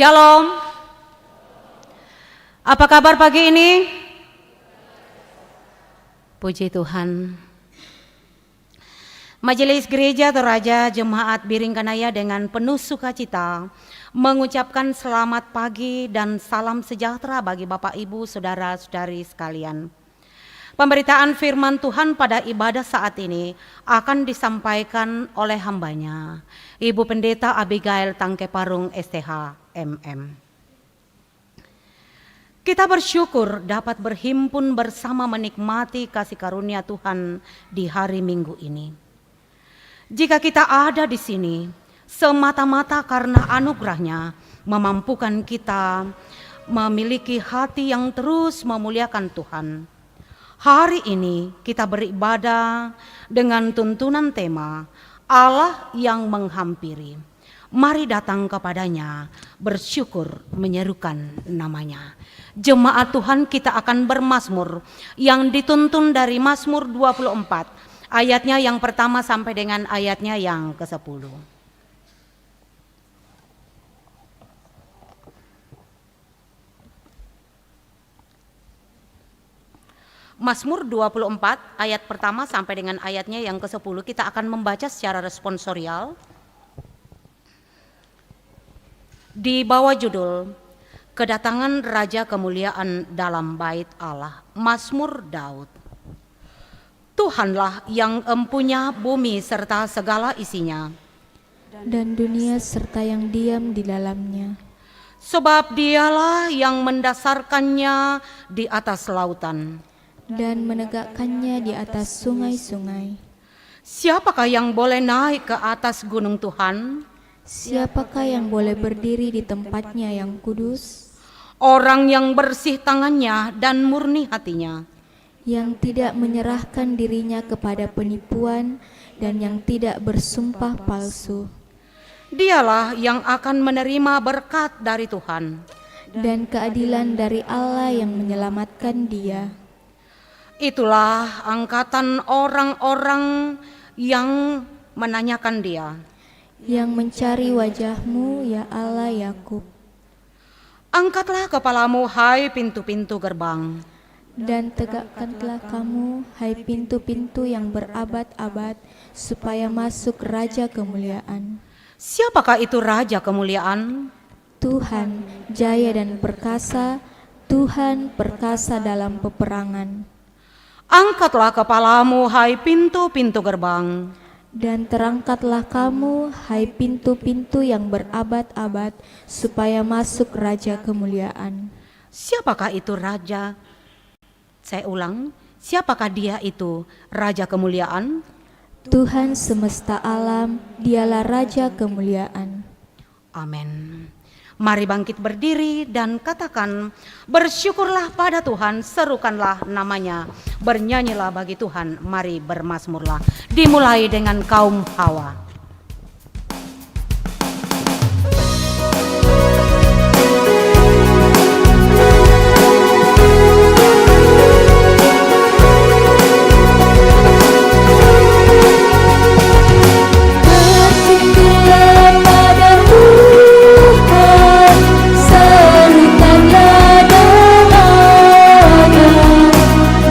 Shalom. Apa kabar pagi ini? Puji Tuhan. Majelis Gereja Toraja Jemaat Biringkanaya dengan penuh sukacita mengucapkan selamat pagi dan salam sejahtera bagi Bapak Ibu Saudara-saudari sekalian. Pemberitaan firman Tuhan pada ibadah saat ini akan disampaikan oleh hambanya, Ibu Pendeta Abigail Tangkeparung STH MM. Kita bersyukur dapat berhimpun bersama menikmati kasih karunia Tuhan di hari Minggu ini. Jika kita ada di sini, semata-mata karena anugerahnya memampukan kita memiliki hati yang terus memuliakan Tuhan. Hari ini kita beribadah dengan tuntunan tema Allah yang menghampiri. Mari datang kepadanya, bersyukur menyerukan namanya. Jemaat Tuhan, kita akan bermazmur yang dituntun dari Mazmur 24, ayatnya yang pertama sampai dengan ayatnya yang ke-10. Mazmur 24 ayat pertama sampai dengan ayatnya yang ke-10 kita akan membaca secara responsorial di bawah judul Kedatangan Raja Kemuliaan dalam Bait Allah. Mazmur Daud. Tuhanlah yang empunya bumi serta segala isinya, dan dunia serta yang diam di dalamnya. Sebab dialah yang mendasarkannya di atas lautan dan menegakkannya di atas sungai-sungai. Siapakah yang boleh naik ke atas gunung Tuhan? Siapakah yang boleh berdiri di tempatnya yang kudus? Orang yang bersih tangannya dan murni hatinya, yang tidak menyerahkan dirinya kepada penipuan dan yang tidak bersumpah palsu. Dialah yang akan menerima berkat dari Tuhan dan keadilan dari Allah yang menyelamatkan dia. Itulah angkatan orang-orang yang menanyakan dia, yang mencari wajah-Mu, ya Allah Yakub. Angkatlah kepalamu, hai pintu-pintu gerbang, dan tegakkanlah kamu, hai pintu-pintu yang berabad-abad, supaya masuk Raja Kemuliaan. Siapakah itu Raja Kemuliaan? Tuhan, jaya dan perkasa, Tuhan perkasa dalam peperangan. Angkatlah kepalamu, hai pintu-pintu gerbang, dan terangkatlah kamu, hai pintu-pintu yang berabad-abad, supaya masuk Raja Kemuliaan. Siapakah itu Raja? Saya ulang, siapakah dia itu Raja Kemuliaan? Tuhan semesta alam, dialah Raja Kemuliaan. Amin. Mari bangkit berdiri dan katakan, bersyukurlah pada Tuhan, serukanlah namanya, bernyanyilah bagi Tuhan, mari bermazmurlah. Dimulai dengan kaum Hawa.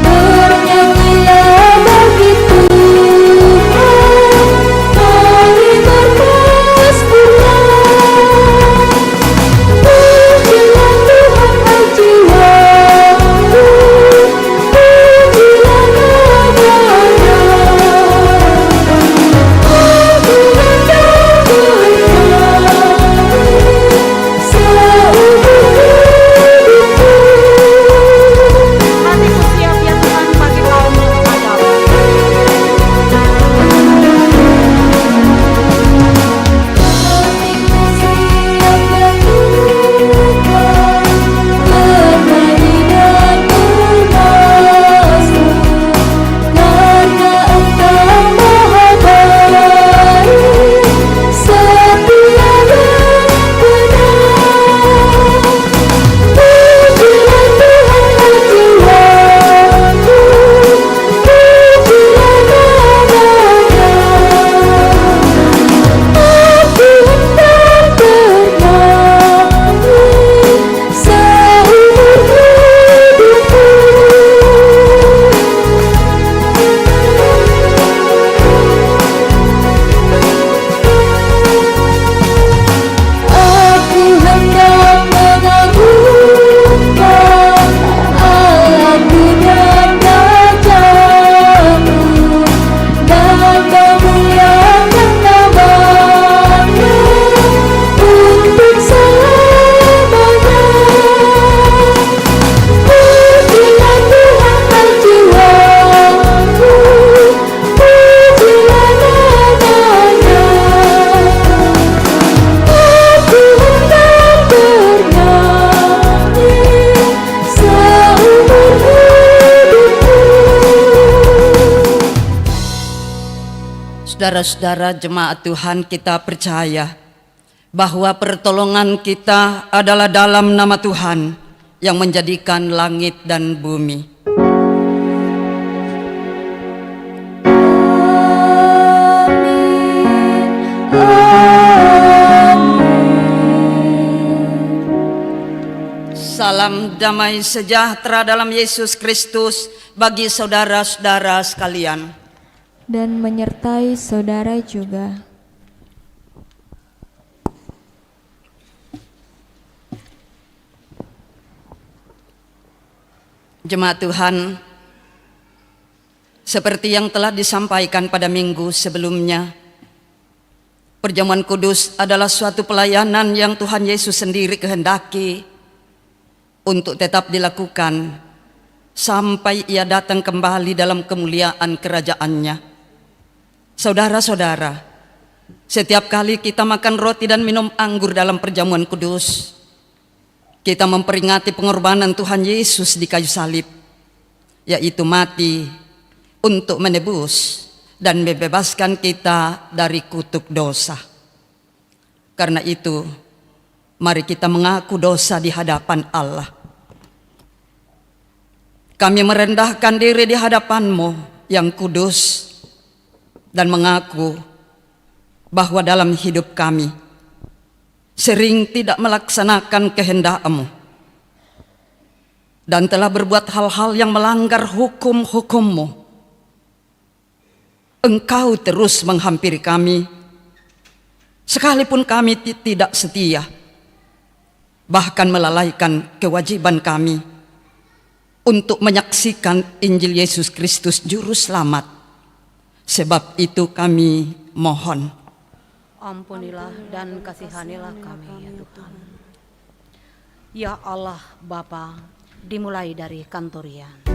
Bernyanyilah bagi Tuhan. Saudara-saudara jemaat Tuhan, kita percaya bahwa pertolongan kita adalah dalam nama Tuhan yang menjadikan langit dan bumi. Salam damai sejahtera dalam Yesus Kristus bagi saudara-saudara sekalian. Dan menyertai saudara juga. Jemaat Tuhan, seperti yang telah disampaikan pada minggu sebelumnya, perjamuan kudus adalah suatu pelayanan yang Tuhan Yesus sendiri kehendaki untuk tetap dilakukan sampai Ia datang kembali dalam kemuliaan kerajaan-Nya. Saudara-saudara, setiap kali kita makan roti dan minum anggur dalam perjamuan kudus, kita memperingati pengorbanan Tuhan Yesus di kayu salib, yaitu mati untuk menebus dan membebaskan kita dari kutuk dosa. Karena itu, mari kita mengaku dosa di hadapan Allah. Kami merendahkan diri di hadapan-Mu yang kudus dan mengaku bahwa dalam hidup kami sering tidak melaksanakan kehendak-Mu dan telah berbuat hal-hal yang melanggar hukum-hukum-Mu. Engkau terus menghampiri kami, sekalipun kami tidak setia, bahkan melalaikan kewajiban kami untuk menyaksikan Injil Yesus Kristus Juru Selamat. Sebab itu kami mohon, Ampunilah dan kasihanilah kami ya Tuhan. Ya Allah Bapa, dimulai dari kantorian.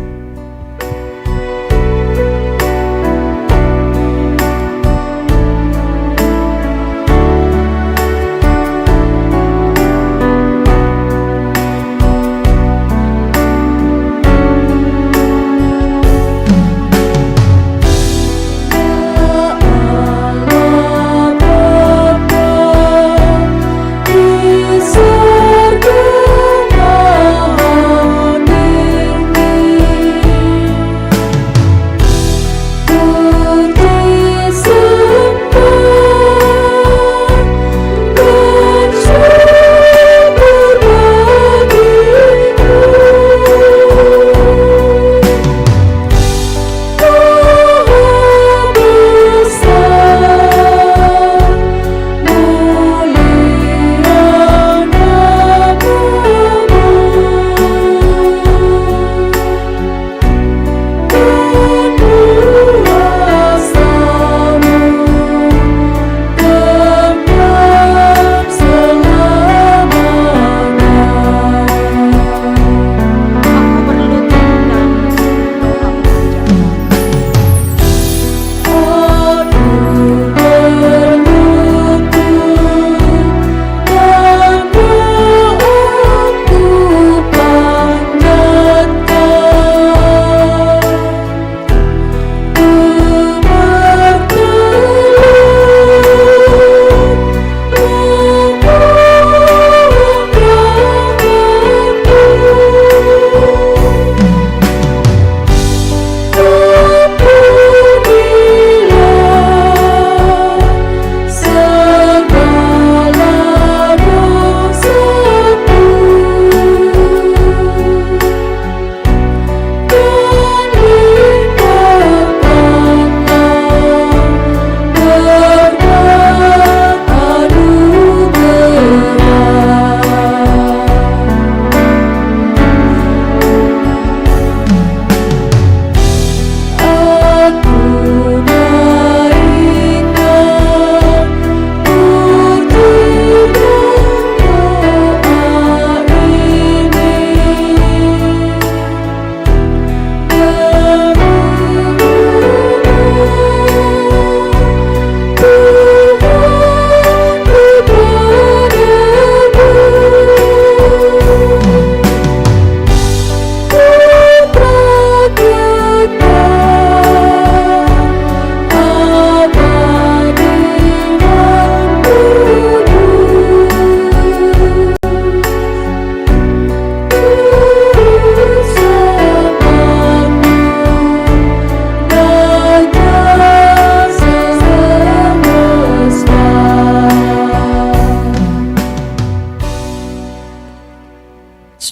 Di surga maha tinggi.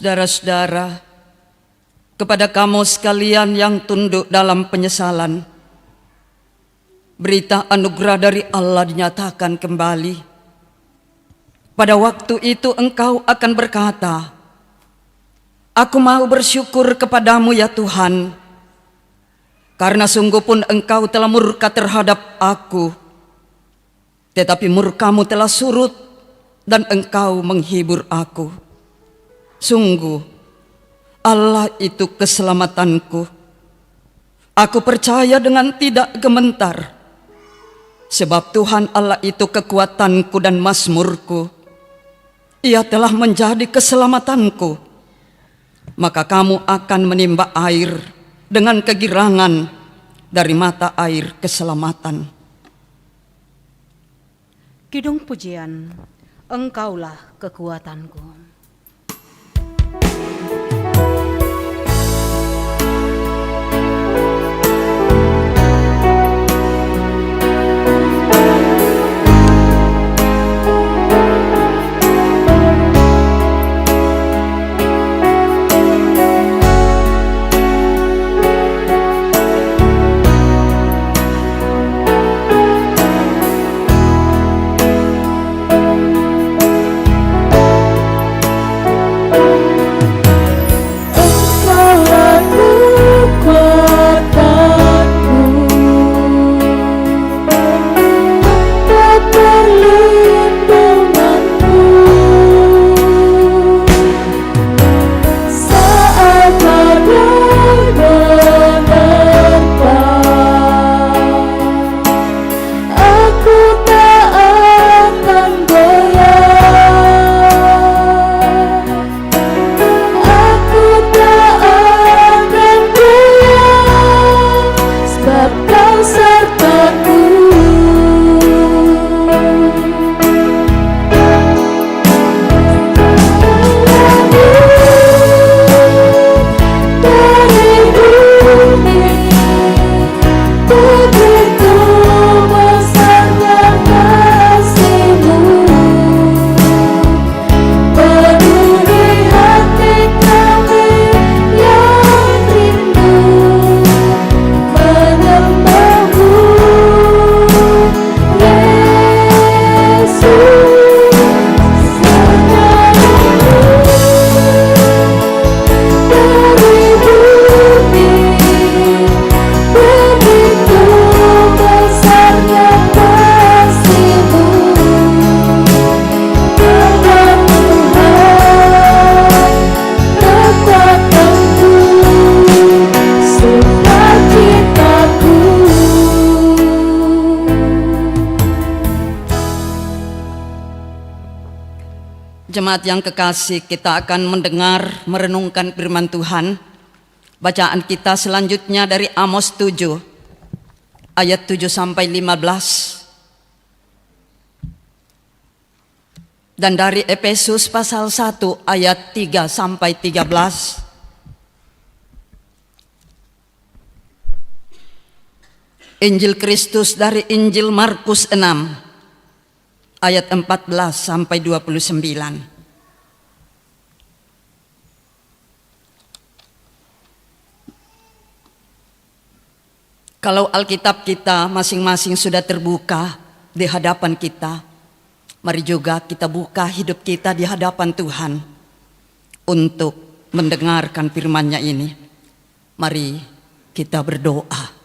Saudara-saudara, kepada kamu sekalian yang tunduk dalam penyesalan, berita anugerah dari Allah dinyatakan kembali. Pada waktu itu engkau akan berkata, "Aku mau bersyukur kepadamu ya Tuhan, karena sungguh pun engkau telah murka terhadap aku, tetapi murkamu telah surut dan engkau menghibur aku. Sungguh, Allah itu keselamatanku. Aku percaya dengan tidak gementar, sebab Tuhan Allah itu kekuatanku dan mazmurku. Ia telah menjadi keselamatanku. Maka kamu akan menimba air dengan kegirangan dari mata air keselamatan." Kidung pujian, Engkaulah kekuatanku. Jemaat yang kekasih, kita akan mendengar merenungkan firman Tuhan. Bacaan kita selanjutnya dari Amos 7 ayat 7 sampai 15 dan dari Efesus pasal 1 ayat 3 sampai 13. Injil Kristus dari Injil Markus 6 ayat 14 sampai 29. Kalau Alkitab kita masing-masing sudah terbuka di hadapan kita, mari juga kita buka hidup kita di hadapan Tuhan untuk mendengarkan firman-Nya ini. Mari kita berdoa.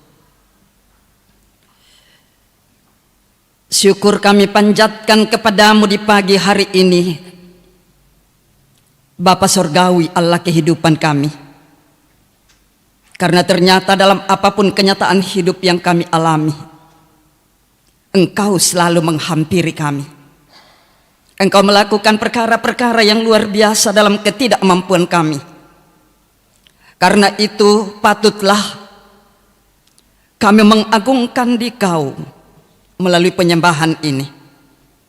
Syukur kami panjatkan kepadamu di pagi hari ini, Bapa Sorgawi, Allah kehidupan kami. Karena ternyata dalam apapun kenyataan hidup yang kami alami, Engkau selalu menghampiri kami. Engkau melakukan perkara-perkara yang luar biasa dalam ketidakmampuan kami. Karena itu patutlah kami mengagungkan Dikau melalui penyembahan ini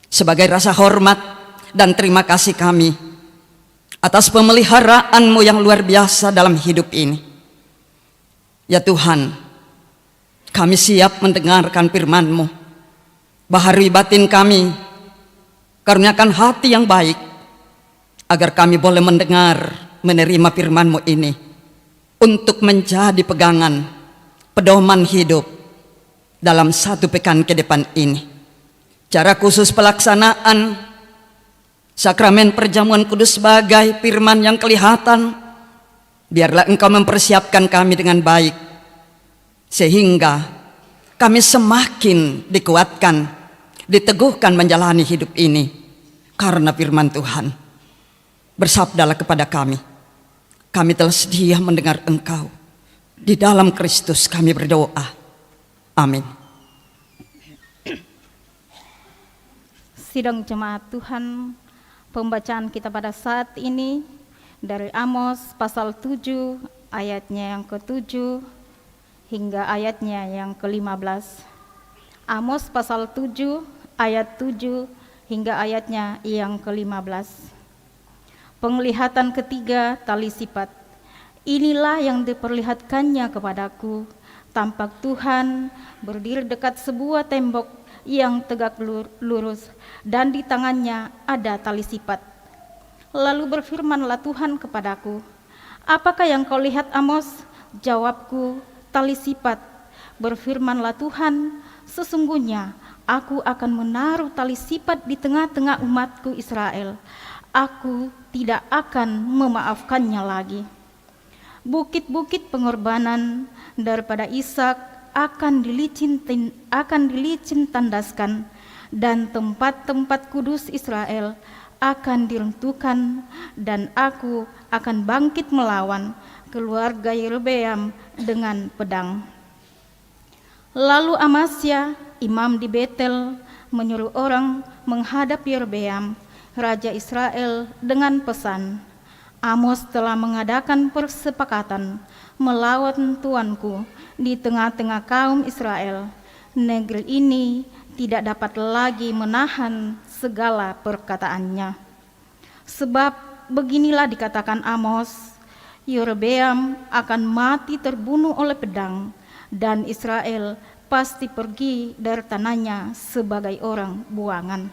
sebagai rasa hormat dan terima kasih kami atas pemeliharaan-Mu yang luar biasa dalam hidup ini. Ya Tuhan, kami siap mendengarkan firman-Mu. Baharui batin kami, karuniakan hati yang baik, agar kami boleh mendengar menerima firman-Mu ini untuk menjadi pegangan, pedoman hidup dalam 1 pekan ke depan ini. Cara khusus pelaksanaan sakramen perjamuan kudus sebagai firman yang kelihatan, biarlah Engkau mempersiapkan kami dengan baik, sehingga kami semakin dikuatkan, diteguhkan menjalani hidup ini karena firman Tuhan. Bersabdalah kepada kami telah sedia mendengar Engkau. Di dalam Kristus kami berdoa. Amin. Sidang jemaat Tuhan, pembacaan kita pada saat ini dari Amos pasal 7 ayatnya yang ke-7 hingga ayatnya yang ke-15. Amos pasal 7 ayat 7 hingga ayatnya yang ke-15. Penglihatan ketiga, tali sifat. Inilah yang diperlihatkannya kepadaku. Tampak Tuhan berdiri dekat sebuah tembok yang tegak lurus, dan di tangannya ada tali sifat. Lalu berfirmanlah Tuhan kepadaku, apakah yang kau lihat, Amos? Jawabku, tali sifat. Berfirmanlah Tuhan, sesungguhnya aku akan menaruh tali sifat di tengah-tengah umatku Israel. Aku tidak akan memaafkannya lagi. Bukit-bukit pengorbanan daripada Ishak akan dilicin tandaskan, dan tempat-tempat kudus Israel akan diruntuhkan, dan aku akan bangkit melawan keluarga Yerobeam dengan pedang. Lalu Amasya, imam di Betel, menyuruh orang menghadap Yerobeam, raja Israel, dengan pesan, Amos telah mengadakan persepakatan melawan tuanku di tengah-tengah kaum Israel. Negeri ini tidak dapat lagi menahan segala perkataannya. Sebab beginilah dikatakan Amos, Yerobeam akan mati terbunuh oleh pedang, dan Israel pasti pergi dari tanahnya sebagai orang buangan.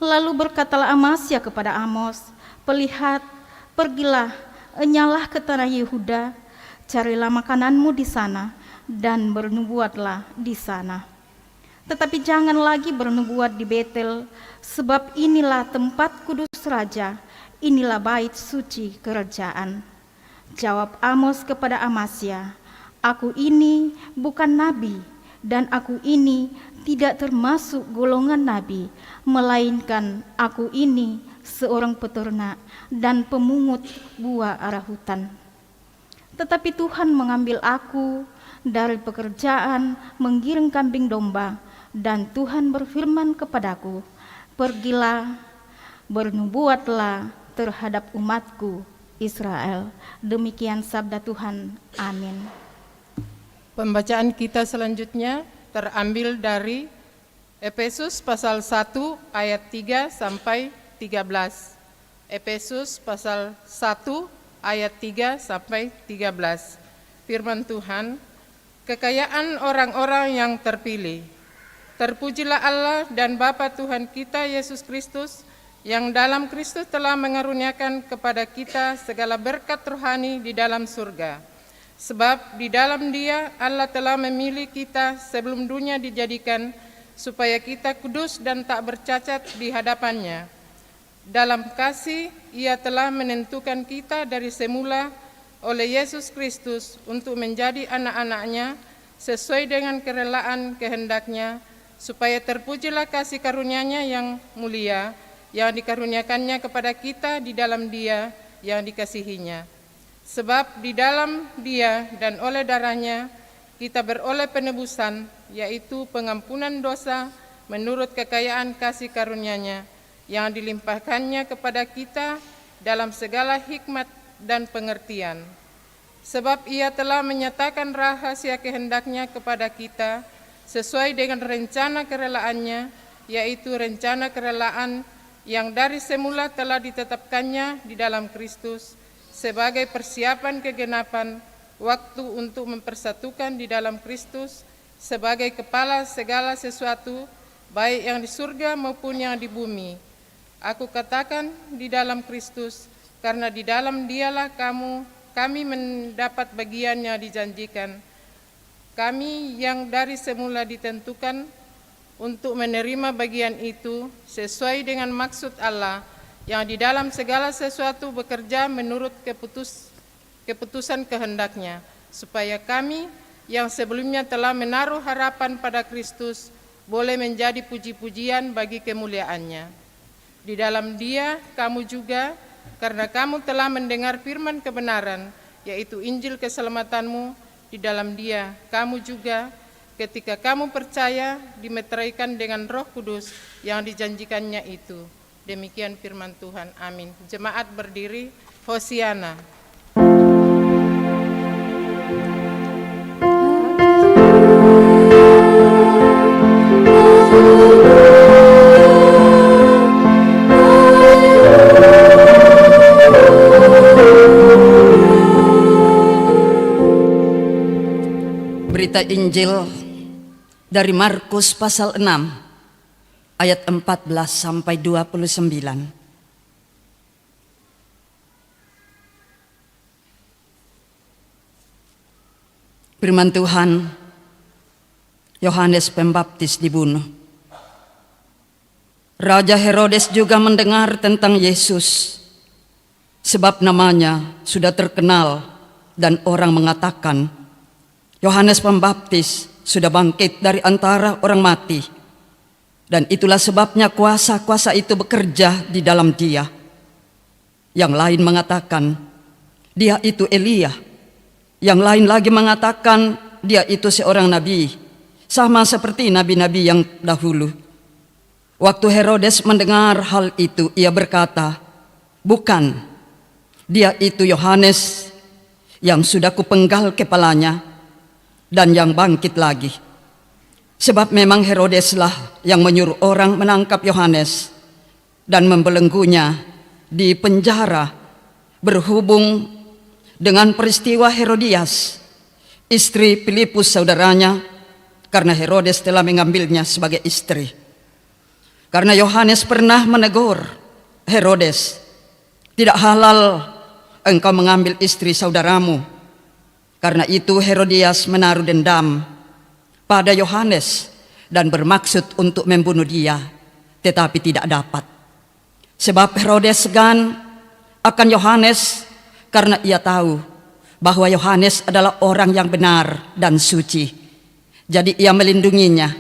Lalu berkatalah Amasya kepada Amos, pergilah, enyalah ke tanah Yehuda, carilah makananmu di sana, dan bernubuatlah di sana. Tetapi jangan lagi bernubuat di Betel, sebab inilah tempat kudus raja, inilah bait suci kerajaan. Jawab Amos kepada Amasya, aku ini bukan nabi, dan aku ini tidak termasuk golongan nabi, melainkan aku ini seorang peternak dan pemungut buah arah hutan. Tetapi Tuhan mengambil aku dari pekerjaan menggiring kambing domba, dan Tuhan berfirman kepadaku, pergilah, bernubuatlah terhadap umatku Israel. Demikian sabda Tuhan. Amin. Pembacaan kita selanjutnya terambil dari Efesus pasal 1 ayat 3 sampai 13. Efesus pasal 1 ayat 3 sampai 13. Firman Tuhan, kekayaan orang-orang yang terpilih. Terpujilah Allah dan Bapa Tuhan kita Yesus Kristus, yang dalam Kristus telah mengaruniakan kepada kita segala berkat rohani di dalam surga. Sebab di dalam Dia Allah telah memilih kita sebelum dunia dijadikan, supaya kita kudus dan tak bercacat di hadapan-Nya. Dalam kasih Ia telah menentukan kita dari semula oleh Yesus Kristus untuk menjadi anak-anak-Nya sesuai dengan kerelaan kehendak-Nya, supaya terpujilah kasih karunia-Nya yang mulia, yang dikaruniakannya kepada kita di dalam Dia yang dikasihinya. Sebab di dalam Dia dan oleh darah-Nya kita beroleh penebusan, yaitu pengampunan dosa menurut kekayaan kasih karunia-Nya yang dilimpahkannya kepada kita dalam segala hikmat dan pengertian. Sebab Ia telah menyatakan rahasia kehendak-Nya kepada kita sesuai dengan rencana kerelaan-Nya, yaitu rencana kerelaan yang dari semula telah ditetapkannya di dalam Kristus sebagai persiapan kegenapan waktu untuk mempersatukan di dalam Kristus sebagai kepala segala sesuatu, baik yang di surga maupun yang di bumi. Aku katakan di dalam Kristus, karena di dalam Dialah kami mendapat bagian yang dijanjikan. Kami yang dari semula ditentukan untuk menerima bagian itu sesuai dengan maksud Allah yang di dalam segala sesuatu bekerja menurut keputusan kehendak-Nya, supaya kami yang sebelumnya telah menaruh harapan pada Kristus boleh menjadi puji-pujian bagi kemuliaan-Nya. Di dalam Dia kamu juga, karena kamu telah mendengar firman kebenaran, yaitu Injil keselamatanmu, di dalam Dia kamu juga, ketika kamu percaya, dimeteraikan dengan Roh Kudus yang dijanjikannya itu. Demikian firman Tuhan. Amin. Jemaat berdiri. Hosiana. Berita Injil dari Markus pasal 6 ayat 14 sampai 29. Firman Tuhan, Yohanes Pembaptis dibunuh. Raja Herodes juga mendengar tentang Yesus, sebab namanya sudah terkenal dan orang mengatakan, Yohanes Pembaptis sudah bangkit dari antara orang mati, dan itulah sebabnya kuasa-kuasa itu bekerja di dalam Dia. Yang lain mengatakan, Dia itu Elia. Yang lain lagi mengatakan, Dia itu seorang nabi, sama seperti nabi-nabi yang dahulu. Waktu Herodes mendengar hal itu, ia berkata, bukan, Dia itu Yohanes yang sudah kupenggal kepalanya dan yang bangkit lagi. Sebab memang Herodeslah yang menyuruh orang menangkap Yohanes dan membelenggunya di penjara berhubung dengan peristiwa Herodias, istri Filipus saudaranya, karena Herodes telah mengambilnya sebagai istri. Karena Yohanes pernah menegur Herodes, tidak halal engkau mengambil istri saudaramu. Karena itu Herodias menaruh dendam pada Yohanes dan bermaksud untuk membunuh dia, tetapi tidak dapat. Sebab Herodes segan akan Yohanes karena ia tahu bahwa Yohanes adalah orang yang benar dan suci. Jadi ia melindunginya.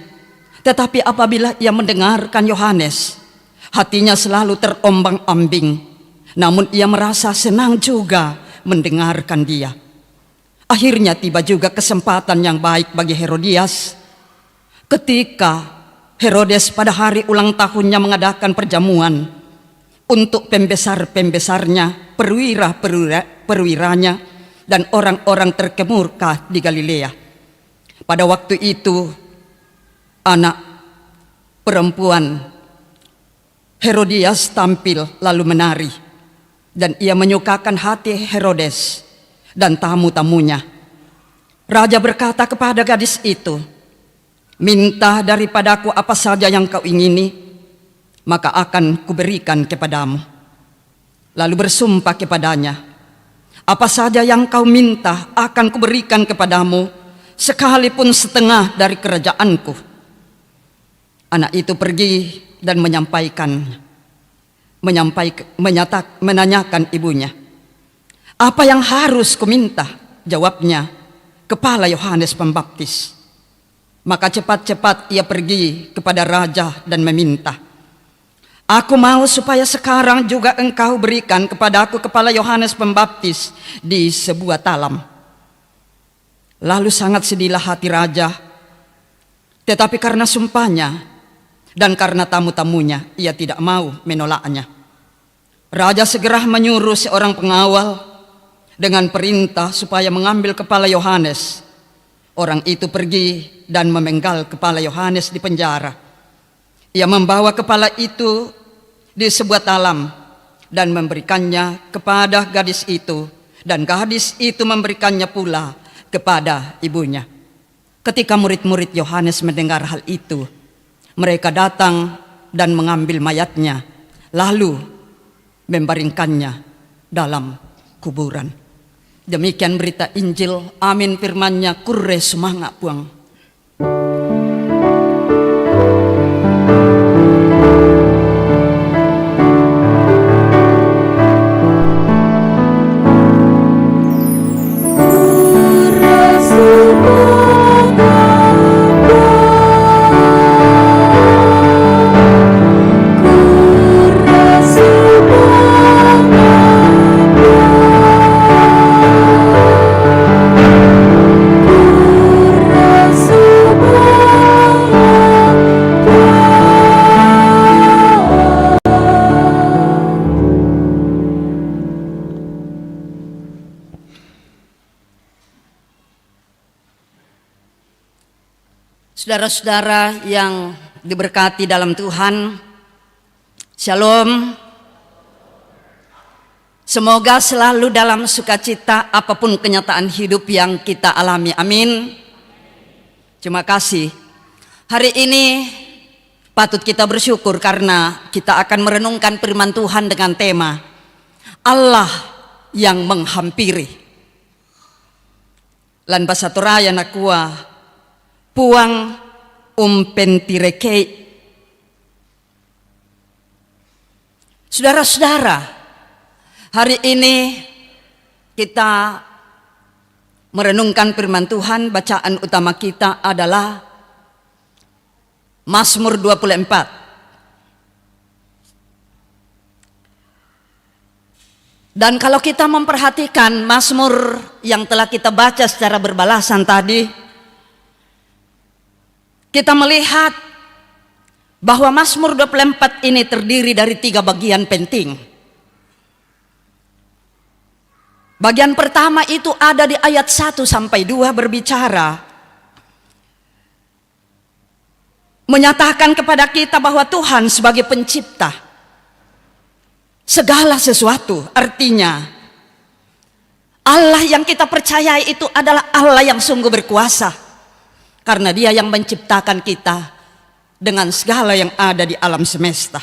Tetapi apabila ia mendengarkan Yohanes, hatinya selalu terombang-ambing. Namun ia merasa senang juga mendengarkan dia. Akhirnya tiba juga kesempatan yang baik bagi Herodias ketika Herodes pada hari ulang tahunnya mengadakan perjamuan untuk pembesar-pembesarnya, perwira-perwiranya, dan orang-orang terkemuka di Galilea. Pada waktu itu anak perempuan Herodias tampil lalu menari, dan ia menyukakan hati Herodes dan tamu-tamunya. Raja berkata kepada gadis itu, minta daripadaku apa saja yang kau ingini, maka akan kuberikan kepadamu. Lalu bersumpah kepadanya, apa saja yang kau minta akan kuberikan kepadamu, sekalipun setengah dari kerajaanku. Anak itu pergi dan menanyakan ibunya, apa yang harus kuminta? Jawabnya, kepala Yohanes Pembaptis. Maka cepat-cepat ia pergi kepada raja dan meminta, aku mau supaya sekarang juga engkau berikan kepadaku kepala Yohanes Pembaptis di sebuah talam. Lalu sangat sedihlah hati raja, tetapi karena sumpahnya dan karena tamu-tamunya, ia tidak mau menolaknya. Raja segera menyuruh seorang pengawal dengan perintah supaya mengambil kepala Yohanes. Orang itu pergi dan memenggal kepala Yohanes di penjara. Ia membawa kepala itu di sebuah talam dan memberikannya kepada gadis itu, dan gadis itu memberikannya pula kepada ibunya. Ketika murid-murid Yohanes mendengar hal itu, mereka datang dan mengambil mayatnya, lalu membaringkannya dalam kuburan. Demikian berita Injil. Amin, firman-Nya kurre semangat puang. Saudara-saudara yang diberkati dalam Tuhan, Shalom. Semoga selalu dalam sukacita apapun kenyataan hidup yang kita alami. Amin. Terima kasih. Hari ini patut kita bersyukur karena kita akan merenungkan firman Tuhan dengan tema Allah yang menghampiri. Lan bahasa Toraya nakua puang umpentireke. Saudara-saudara, hari ini kita merenungkan firman Tuhan. Bacaan utama kita adalah Mazmur 24. Dan kalau kita memperhatikan Mazmur yang telah kita baca secara berbalasan tadi, kita melihat bahwa Mazmur 24 ini terdiri dari 3 bagian penting. Bagian pertama itu ada di ayat 1 sampai 2 berbicara, menyatakan kepada kita bahwa Tuhan sebagai pencipta segala sesuatu. Artinya Allah yang kita percayai itu adalah Allah yang sungguh berkuasa. Karena Dia yang menciptakan kita dengan segala yang ada di alam semesta.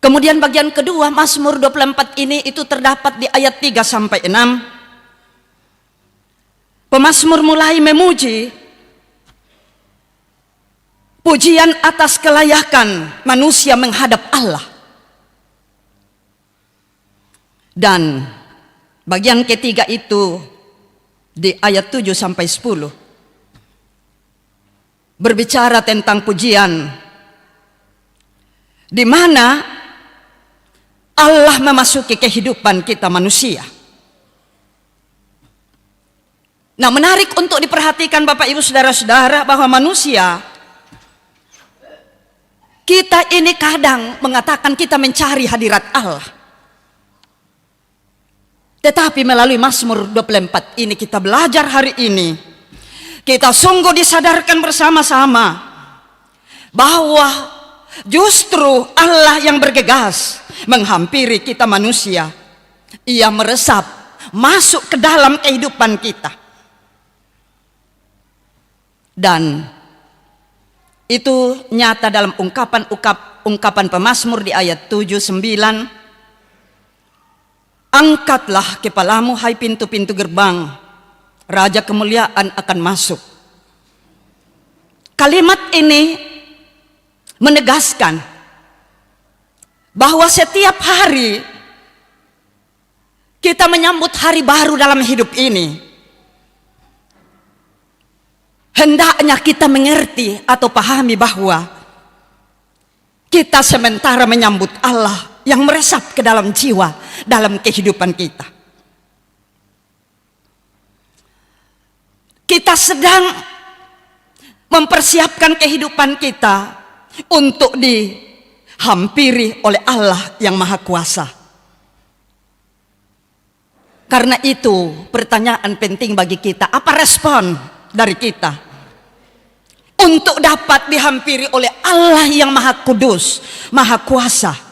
Kemudian bagian kedua Mazmur 24 ini itu terdapat di ayat 3 sampai 6. Pemazmur mulai memuji pujian atas kelayakan manusia menghadap Allah. Dan bagian ketiga itu di ayat 7 sampai 10 berbicara tentang pujian di mana Allah memasuki kehidupan kita manusia. Nah, menarik untuk diperhatikan Bapak Ibu Saudara-saudara bahwa manusia kita ini kadang mengatakan kita mencari hadirat Allah. Tetapi melalui Mazmur 24 ini kita belajar hari ini, kita sungguh disadarkan bersama-sama bahwa justru Allah yang bergegas menghampiri kita manusia. Ia meresap masuk ke dalam kehidupan kita. Dan itu nyata dalam ungkapan pemazmur di ayat 7, 9. Angkatlah kepalamu hai pintu-pintu gerbang, Raja kemuliaan akan masuk. Kalimat ini menegaskan bahwa setiap hari kita menyambut hari baru dalam hidup ini. Hendaknya kita mengerti atau pahami bahwa kita sementara menyambut Allah yang meresap ke dalam jiwa, dalam kehidupan kita. Kita sedang mempersiapkan kehidupan kita untuk dihampiri oleh Allah yang Maha Kuasa. Karena itu pertanyaan penting bagi kita, apa respon dari kita untuk dapat dihampiri oleh Allah yang Maha Kudus, Maha Kuasa.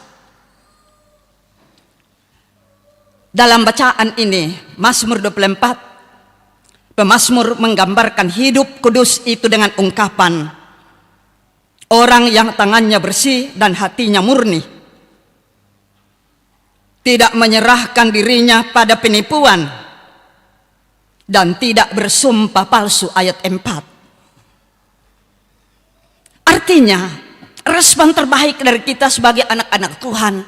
Dalam bacaan ini, Mazmur 24, pemazmur menggambarkan hidup kudus itu dengan ungkapan orang yang tangannya bersih dan hatinya murni. tidak menyerahkan dirinya pada penipuan, dan tidak bersumpah palsu, ayat 4. Artinya, respon terbaik dari kita sebagai anak-anak Tuhan,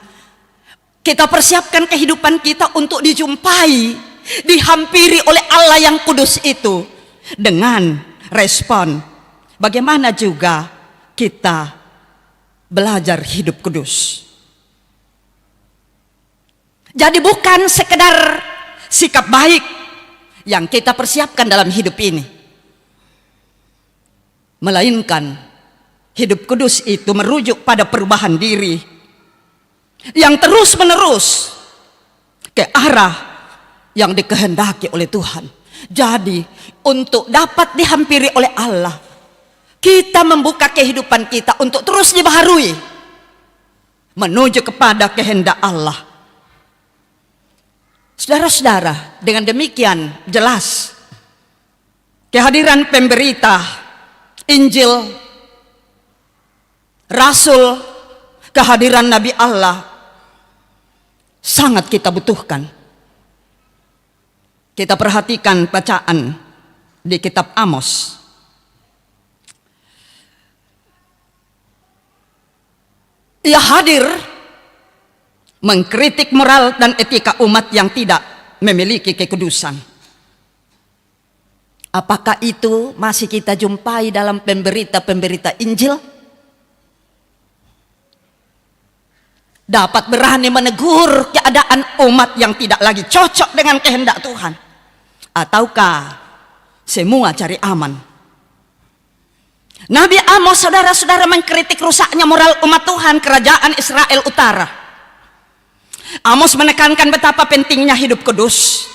kita persiapkan kehidupan kita untuk dijumpai, dihampiri oleh Allah yang kudus itu dengan respon bagaimana juga kita belajar hidup kudus. Jadi bukan sekedar sikap baik yang kita persiapkan dalam hidup ini, melainkan hidup kudus itu merujuk pada perubahan diri yang terus-menerus ke arah yang dikehendaki oleh Tuhan. Jadi untuk dapat dihampiri oleh Allah, kita membuka kehidupan kita untuk terus dibaharui menuju kepada kehendak Allah. Saudara-saudara, dengan demikian jelas kehadiran pemberita Injil, Rasul, kehadiran Nabi Allah sangat kita butuhkan. Kita perhatikan bacaan di kitab Amos. Ia hadir mengkritik moral dan etika umat yang tidak memiliki kekudusan. Apakah itu masih kita jumpai dalam pemberita-pemberita Injil? Dapat berani menegur keadaan umat yang tidak lagi cocok dengan kehendak Tuhan? Ataukah semua cari aman? Nabi Amos, saudara-saudara, mengkritik rusaknya moral umat Tuhan, kerajaan Israel Utara. Amos menekankan betapa pentingnya hidup kudus,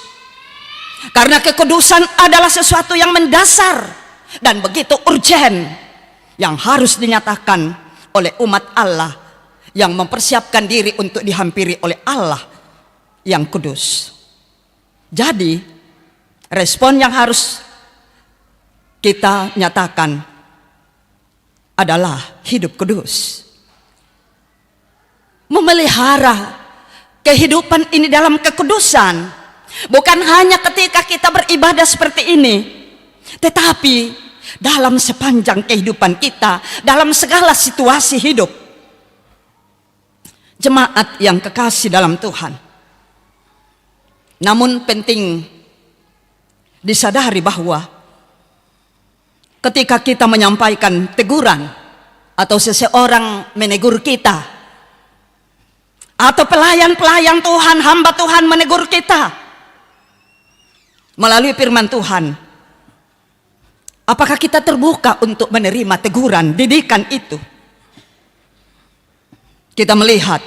karena kekudusan adalah sesuatu yang mendasar dan begitu urgen yang harus dinyatakan oleh umat Allah yang mempersiapkan diri untuk dihampiri oleh Allah yang kudus. Jadi respon yang harus kita nyatakan adalah hidup kudus, memelihara kehidupan ini dalam kekudusan, bukan hanya ketika kita beribadah seperti ini, tetapi dalam sepanjang kehidupan kita, dalam segala situasi hidup. Jemaat yang kekasih dalam Tuhan, namun penting disadari bahwa ketika kita menyampaikan teguran atau seseorang menegur kita, atau pelayan-pelayan Tuhan, hamba Tuhan menegur kita melalui firman Tuhan, apakah kita terbuka untuk menerima teguran, didikan itu? Kita melihat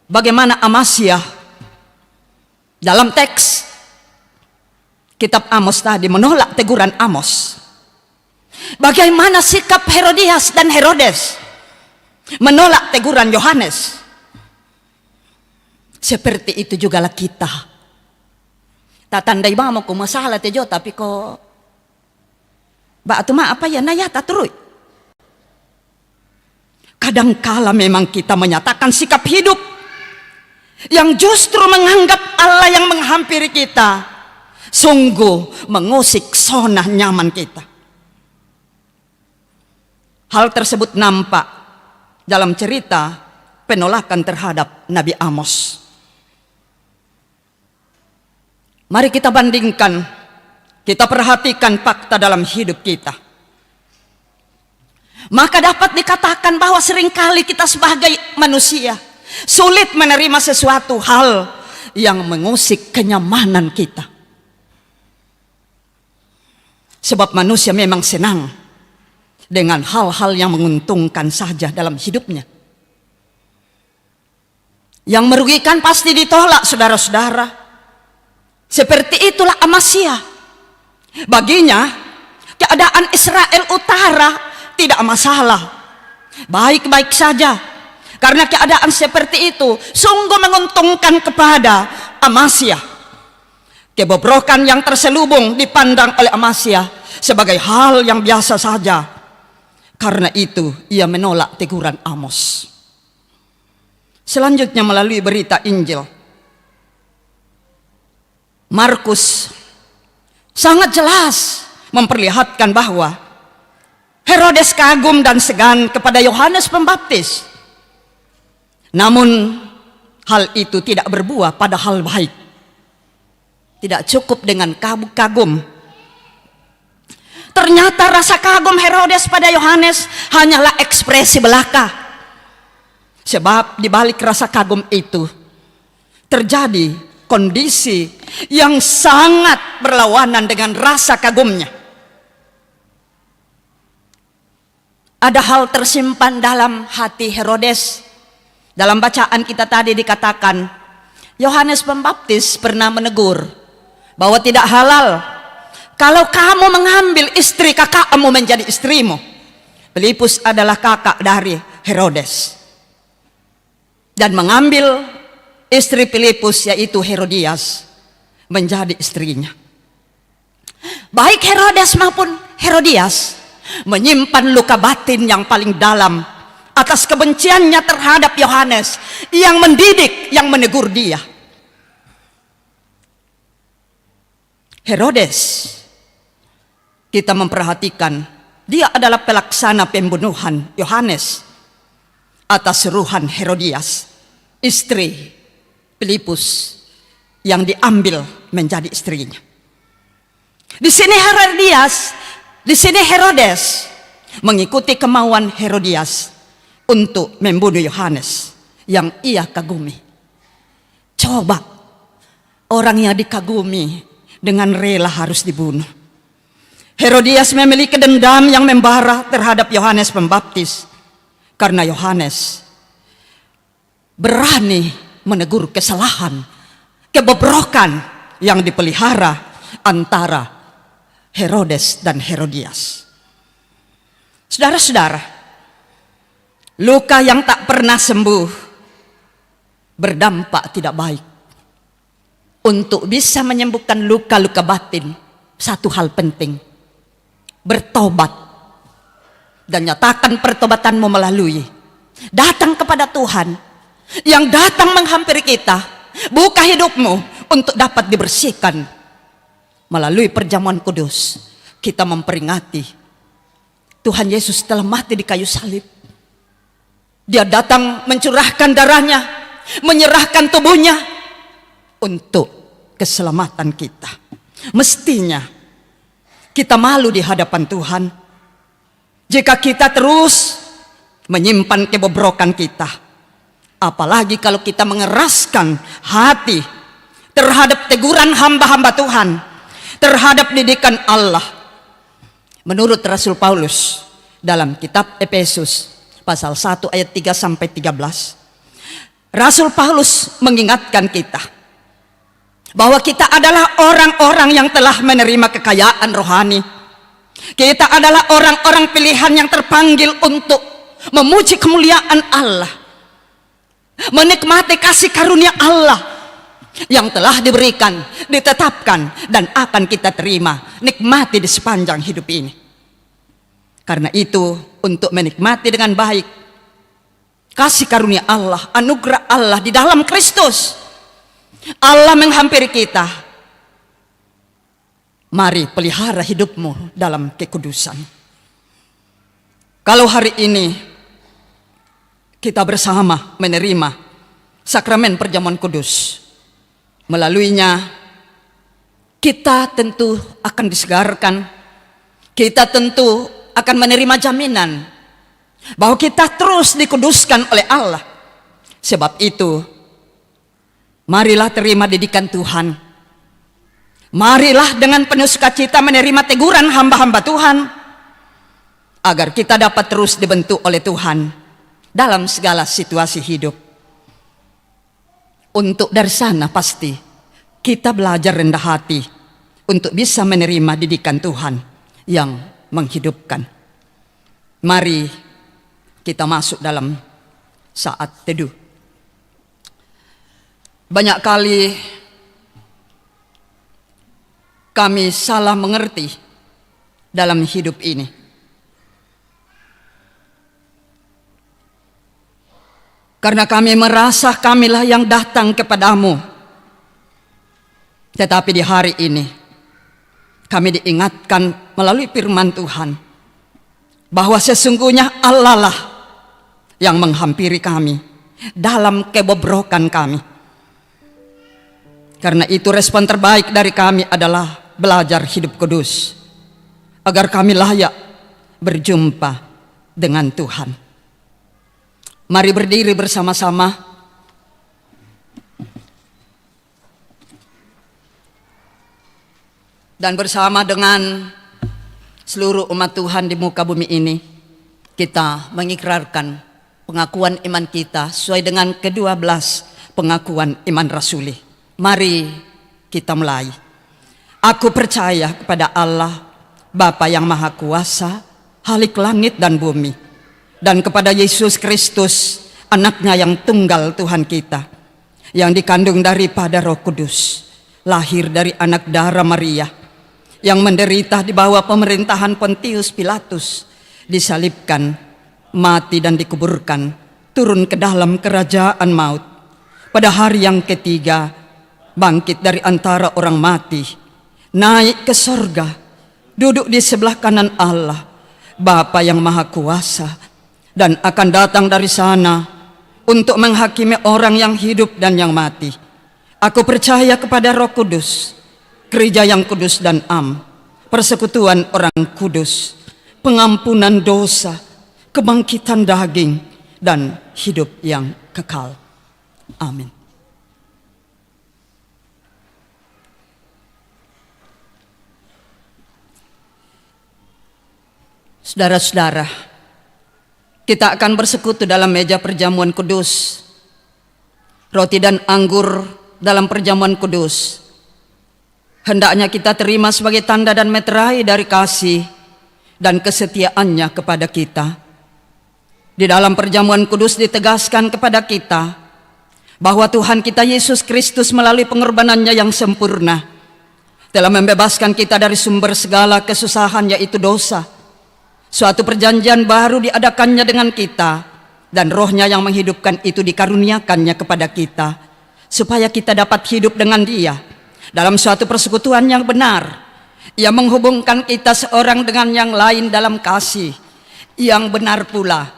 bagaimana Amasya dalam teks kitab Amos tadi menolak teguran Amos. Bagaimana sikap Herodias dan Herodes menolak teguran Yohanes. Seperti itu jugalah kita. Tak tandai mama ko masalah tejo, tapi ko ba atuma apa ya naya taturui. Kadangkala memang kita menyatakan sikap hidup yang justru menganggap Allah yang menghampiri kita sungguh mengusik zona nyaman kita. Hal tersebut nampak dalam cerita penolakan terhadap Nabi Amos. Mari kita bandingkan, kita perhatikan fakta dalam hidup kita. Maka dapat dikatakan bahwa seringkali kita sebagai manusia sulit menerima sesuatu hal yang mengusik kenyamanan kita. Sebab manusia memang senang dengan hal-hal yang menguntungkan saja dalam hidupnya. Yang merugikan pasti ditolak, saudara-saudara. Seperti itulah Amasya. Baginya keadaan Israel Utara tidak masalah, baik-baik saja. Karena keadaan seperti itu sungguh menguntungkan kepada Amasya. Kebobrokan yang terselubung dipandang oleh Amasya sebagai hal yang biasa saja. Karena itu ia menolak teguran Amos. Selanjutnya melalui berita Injil, Markus sangat jelas memperlihatkan bahwa Herodes kagum dan segan kepada Yohanes Pembaptis. Namun hal itu tidak berbuah pada hal baik. Tidak cukup dengan kagum. Ternyata rasa kagum Herodes pada Yohanes hanyalah ekspresi belaka. Sebab di balik rasa kagum itu terjadi kondisi yang sangat berlawanan dengan rasa kagumnya. Ada hal tersimpan dalam hati Herodes. Dalam bacaan kita tadi dikatakan, Yohanes Pembaptis pernah menegur bahwa tidak halal kalau kamu mengambil istri kakakmu menjadi istrimu. Filipus adalah kakak dari Herodes. Dan mengambil istri Filipus, yaitu Herodias, menjadi istrinya. Baik Herodes maupun Herodias menyimpan luka batin yang paling dalam atas kebenciannya terhadap Yohanes yang mendidik, yang menegur dia. Herodes, kita memperhatikan, dia adalah pelaksana pembunuhan Yohanes atas suruhan Herodias, istri Filipus yang diambil menjadi istrinya. Di sini Herodes mengikuti kemauan Herodias untuk membunuh Yohanes yang ia kagumi. Coba orang yang dikagumi dengan rela harus dibunuh. Herodias memiliki dendam yang membara terhadap Yohanes Pembaptis karena Yohanes berani menegur kesalahan, kebobrokan yang dipelihara antara Herodes dan Herodias. Saudara-saudara, luka yang tak pernah sembuh berdampak tidak baik. Untuk bisa menyembuhkan luka-luka batin, satu hal penting, bertobat dan nyatakan pertobatanmu melalui datang kepada Tuhan yang datang menghampiri kita. Buka hidupmu untuk dapat dibersihkan. Melalui perjamuan kudus, kita memperingati Tuhan Yesus telah mati di kayu salib. Dia datang mencurahkan darahnya, menyerahkan tubuhnya untuk keselamatan kita. Mestinya kita malu di hadapan Tuhan jika kita terus menyimpan kebobrokan kita. Apalagi kalau kita mengeraskan hati terhadap teguran hamba-hamba Tuhan, terhadap didikan Allah. Menurut Rasul Paulus dalam kitab Efesus pasal 1 ayat 3 sampai 13, Rasul Paulus mengingatkan kita bahwa kita adalah orang-orang yang telah menerima kekayaan rohani. Kita adalah orang-orang pilihan yang terpanggil untuk memuji kemuliaan Allah, menikmati kasih karunia Allah yang telah diberikan, ditetapkan, dan akan kita terima, nikmati di sepanjang hidup ini. Karena itu, untuk menikmati dengan baik kasih karunia Allah, anugerah Allah di dalam Kristus, Allah menghampiri kita. Mari pelihara hidupmu dalam kekudusan. Kalau hari ini kita bersama menerima sakramen perjamuan kudus, melaluinya kita tentu akan disegarkan. Kita tentu akan menerima jaminan bahwa kita terus dikuduskan oleh Allah. Sebab itu, marilah terima didikan Tuhan. Marilah dengan penuh sukacita menerima teguran hamba-hamba Tuhan, agar kita dapat terus dibentuk oleh Tuhan dalam segala situasi hidup. Untuk dari sana pasti kita belajar rendah hati untuk bisa menerima didikan Tuhan yang menghidupkan. Mari kita masuk dalam saat teduh. Banyak kali kami salah mengerti dalam hidup ini. karena kami merasa kamilah yang datang kepadamu. Tetapi di hari ini kami diingatkan melalui firman Tuhan bahwa sesungguhnya Allah lah yang menghampiri kami dalam kebobrokan kami. Karena itu respon terbaik dari kami adalah belajar hidup kudus agar kami layak berjumpa dengan Tuhan. Mari berdiri bersama-sama. Dan bersama dengan seluruh umat Tuhan di muka bumi ini, kita mengikrarkan pengakuan iman kita sesuai dengan ke-12 pengakuan iman rasuli. Mari kita mulai. Aku percaya kepada Allah, Bapa yang Maha Kuasa, Khalik langit dan bumi, dan kepada Yesus Kristus, anaknya yang tunggal Tuhan kita, yang dikandung daripada Roh Kudus, lahir dari anak darah Maria, yang menderita di bawah pemerintahan Pontius Pilatus, disalibkan, mati dan dikuburkan, turun ke dalam kerajaan maut. Pada hari yang ketiga, bangkit dari antara orang mati, naik ke sorga, duduk di sebelah kanan Allah, Bapa yang Maha Kuasa, dan akan datang dari sana untuk menghakimi orang yang hidup dan yang mati. Aku percaya kepada Roh Kudus, gereja yang kudus dan am, persekutuan orang kudus, pengampunan dosa, kebangkitan daging, dan hidup yang kekal. Amin. Saudara-saudara, kita akan bersekutu dalam meja perjamuan kudus. Roti dan anggur dalam perjamuan kudus hendaknya kita terima sebagai tanda dan meterai dari kasih dan kesetiaannya kepada kita. Di dalam perjamuan kudus ditegaskan kepada kita bahwa Tuhan kita Yesus Kristus melalui pengorbanannya yang sempurna telah membebaskan kita dari sumber segala kesusahan, yaitu dosa. Suatu perjanjian baru diadakannya dengan kita, dan Roh-Nya yang menghidupkan itu dikaruniakannya kepada kita, supaya kita dapat hidup dengan Dia dalam suatu persekutuan yang benar. Ia menghubungkan kita seorang dengan yang lain dalam kasih yang benar pula,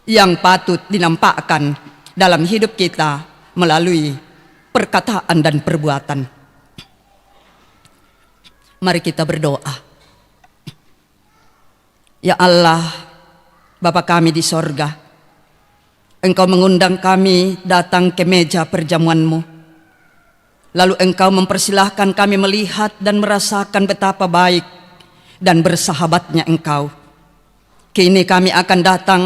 yang patut dinampakkan dalam hidup kita melalui perkataan dan perbuatan. Mari kita berdoa. Ya Allah, Bapa kami di sorga, Engkau mengundang kami datang ke meja perjamuan-Mu. Lalu Engkau mempersilahkan kami melihat dan merasakan betapa baik dan bersahabatnya Engkau. Kini kami akan datang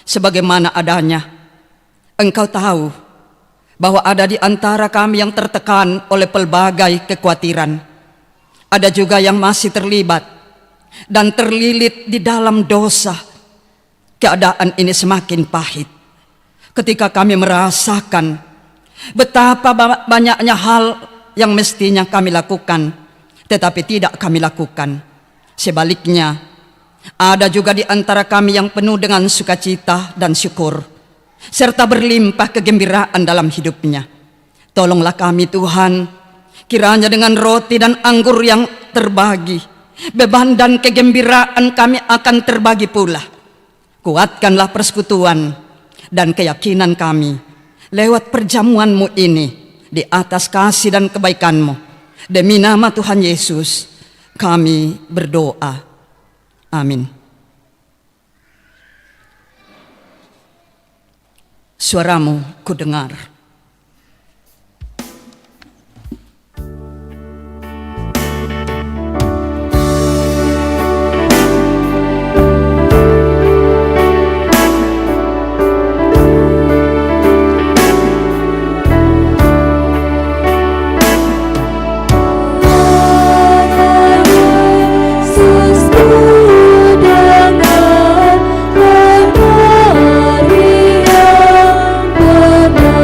sebagaimana adanya. Engkau tahu bahwa ada di antara kami yang tertekan oleh pelbagai kekhawatiran. Ada juga yang masih terlibat dan terlilit di dalam dosa. Keadaan ini semakin pahit ketika kami merasakan betapa banyaknya hal yang mestinya kami lakukan tetapi tidak kami lakukan. Sebaliknya, ada juga di antara kami yang penuh dengan sukacita dan syukur serta berlimpah kegembiraan dalam hidupnya. Tolonglah kami Tuhan, kiranya dengan roti dan anggur yang terbagi, beban dan kegembiraan kami akan terbagi pula. Kuatkanlah persekutuan dan keyakinan kami lewat perjamuan-Mu ini di atas kasih dan kebaikan-Mu. Demi nama Tuhan Yesus kami berdoa. Amin. Suaramu kudengar.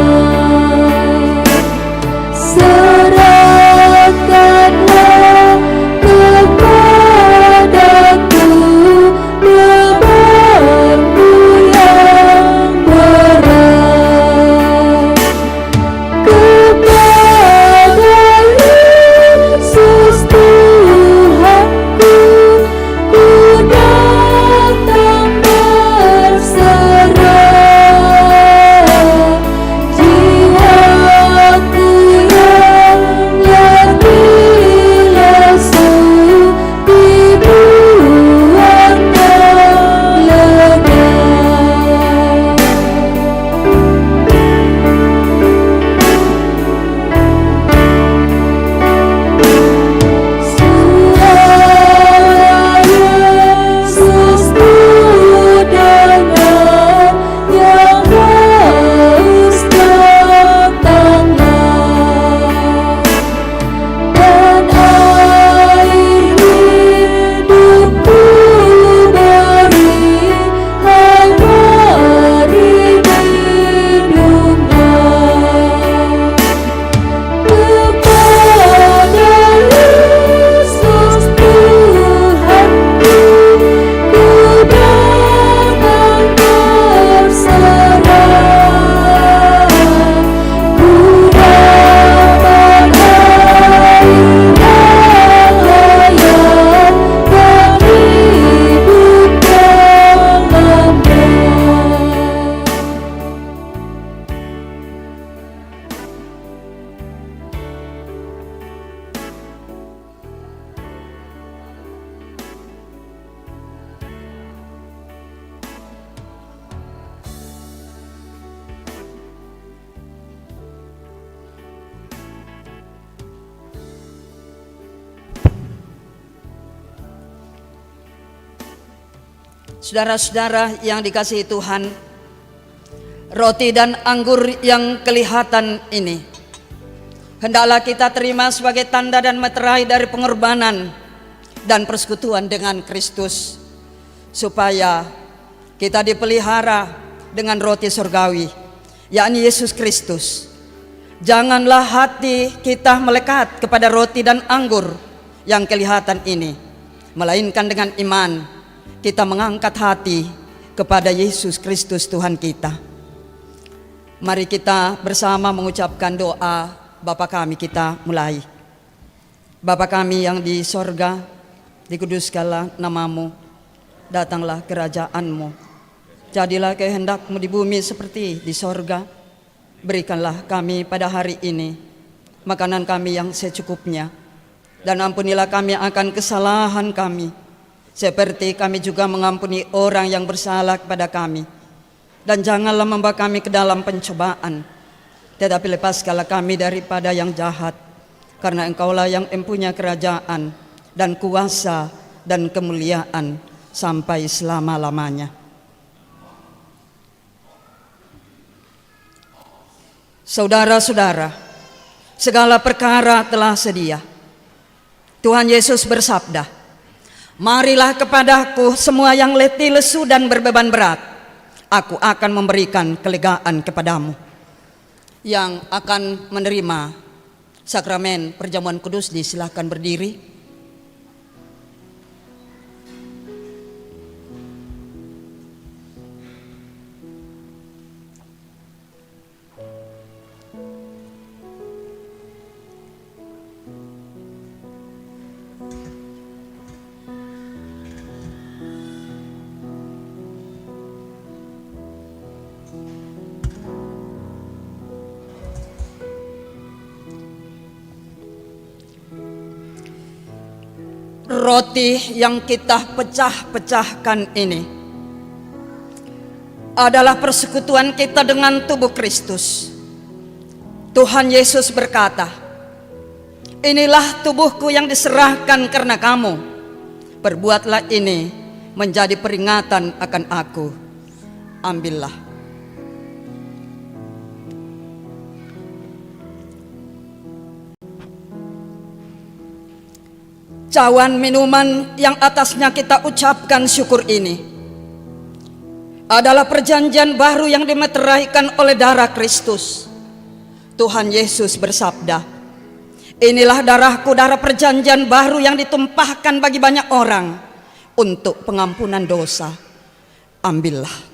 Benar Saudara-saudara yang dikasihi Tuhan, roti dan anggur yang kelihatan ini hendaklah kita terima sebagai tanda dan meterai dari pengorbanan dan persekutuan dengan Kristus, supaya kita dipelihara dengan roti surgawi, yakni Yesus Kristus. Janganlah hati kita melekat kepada roti dan anggur yang kelihatan ini, melainkan dengan iman kita mengangkat hati kepada Yesus Kristus Tuhan kita. Mari kita bersama mengucapkan doa Bapa kami. Kita mulai. Bapa kami yang di sorga, dikuduskanlah namamu, datanglah kerajaanmu, jadilah kehendakmu di bumi seperti di sorga. Berikanlah kami pada hari ini makanan kami yang secukupnya, dan ampunilah kami akan kesalahan kami, seperti kami juga mengampuni orang yang bersalah kepada kami. Dan janganlah membawa kami ke dalam pencobaan, tetapi lepaskanlah kami daripada yang jahat, karena Engkaulah yang mempunyai kerajaan dan kuasa dan kemuliaan sampai selama-lamanya. Saudara-saudara, segala perkara telah sedia. Tuhan Yesus bersabda, "Marilah kepadaku semua yang letih, lesu dan berbeban berat, Aku akan memberikan kelegaan kepadamu." Yang akan menerima sakramen perjamuan kudus disilahkan berdiri. Roti yang kita pecah-pecahkan ini adalah persekutuan kita dengan tubuh Kristus. Tuhan Yesus berkata, "Inilah tubuhku yang diserahkan karena kamu. Perbuatlah ini menjadi peringatan akan aku." Ambillah. Cawan minuman yang atasnya kita ucapkan syukur ini adalah perjanjian baru yang dimeteraikan oleh darah Kristus. Tuhan Yesus bersabda, "Inilah darahku, darah perjanjian baru yang ditumpahkan bagi banyak orang untuk pengampunan dosa. Ambillah."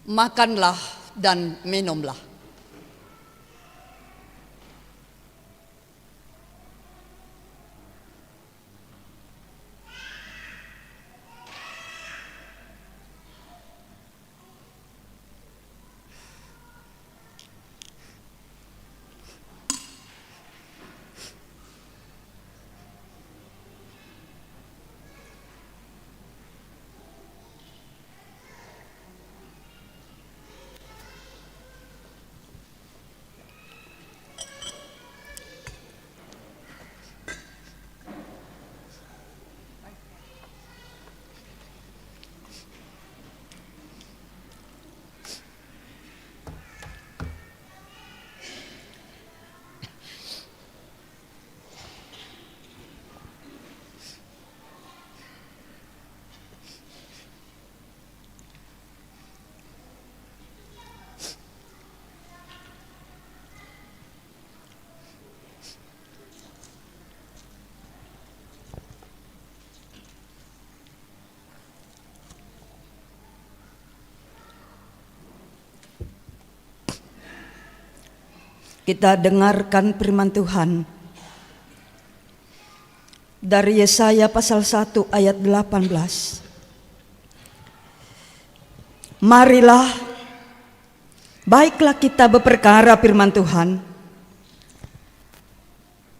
Makanlah dan minumlah. Kita dengarkan firman Tuhan dari Yesaya pasal 1 ayat 18. Marilah, baiklah kita berperkara firman Tuhan,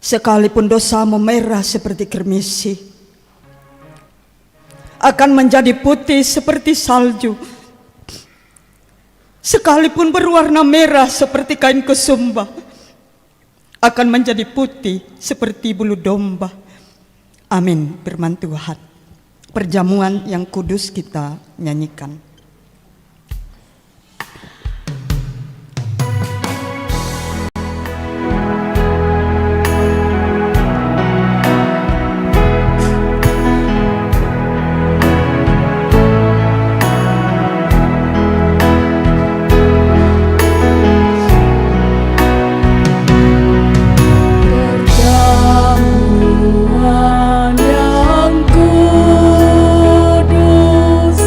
sekalipun dosamu merah seperti kermisi, akan menjadi putih seperti salju. Sekalipun berwarna merah seperti kain kesumba, akan menjadi putih seperti bulu domba. Amin, firman Tuhan. Perjamuan yang kudus kita nyanyikan. Perjamuan yang kudus,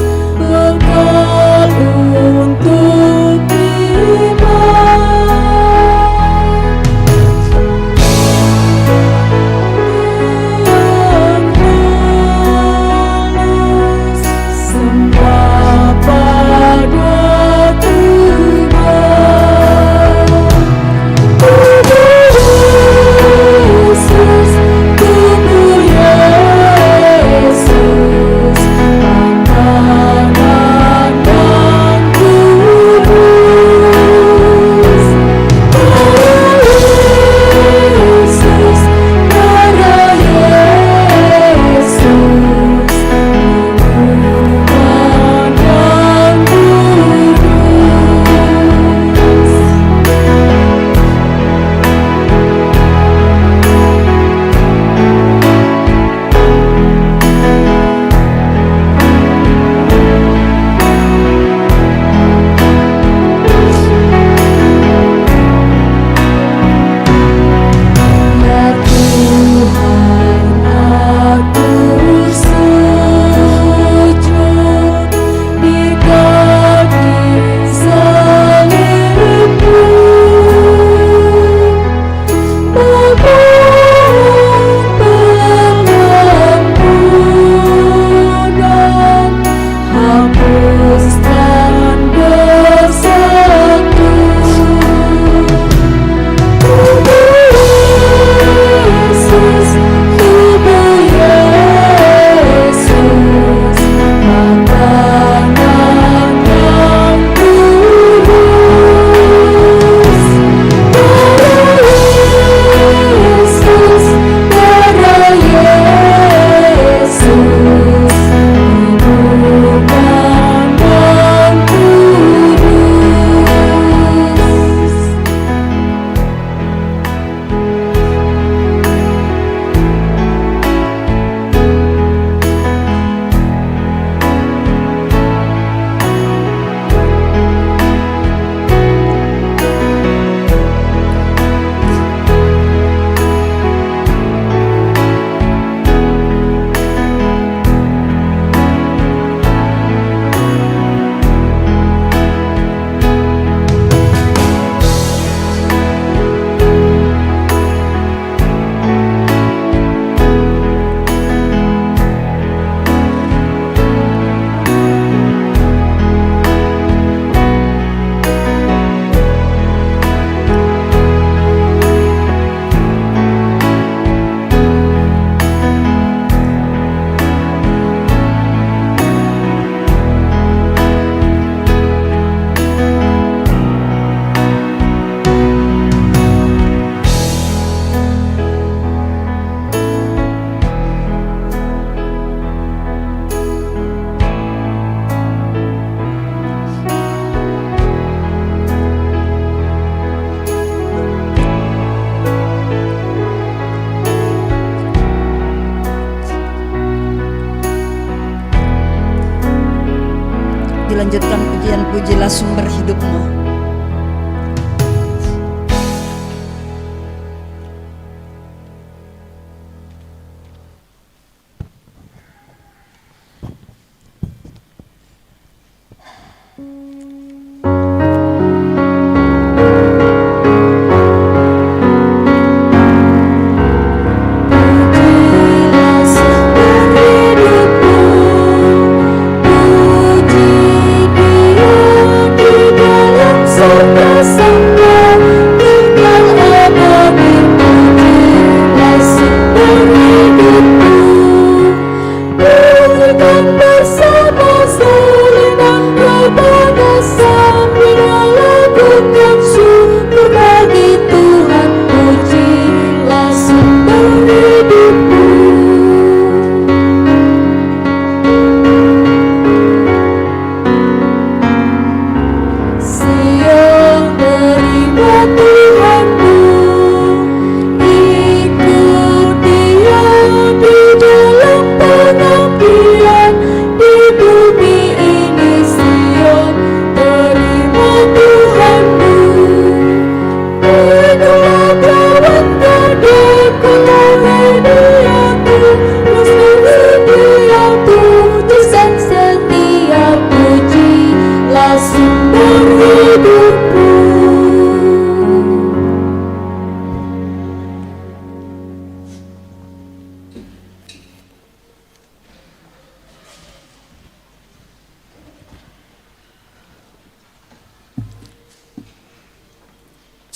lanjutkan pujian, pujilah sumber hidupmu.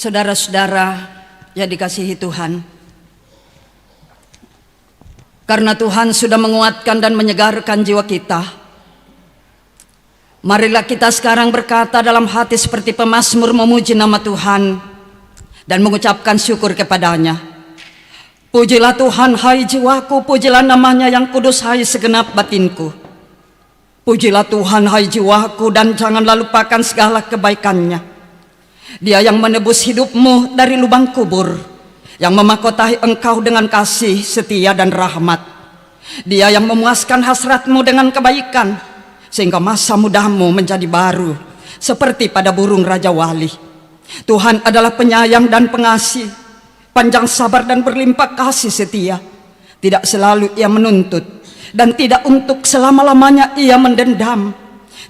Saudara-saudara yang dikasihi Tuhan, karena Tuhan sudah menguatkan dan menyegarkan jiwa kita, marilah kita sekarang berkata dalam hati seperti pemazmur memuji nama Tuhan dan mengucapkan syukur kepadanya. Pujilah Tuhan hai jiwaku, pujilah namanya yang kudus hai segenap batinku. Pujilah Tuhan hai jiwaku dan janganlah lupakan segala kebaikannya. Dia yang menebus hidupmu dari lubang kubur, yang memahkotai engkau dengan kasih, setia dan rahmat. Dia yang memuaskan hasratmu dengan kebaikan, sehingga masa mudamu menjadi baru, seperti pada burung Raja Wali. Tuhan adalah penyayang dan pengasih, panjang sabar dan berlimpah kasih setia. Tidak selalu ia menuntut, dan tidak untuk selama-lamanya ia mendendam.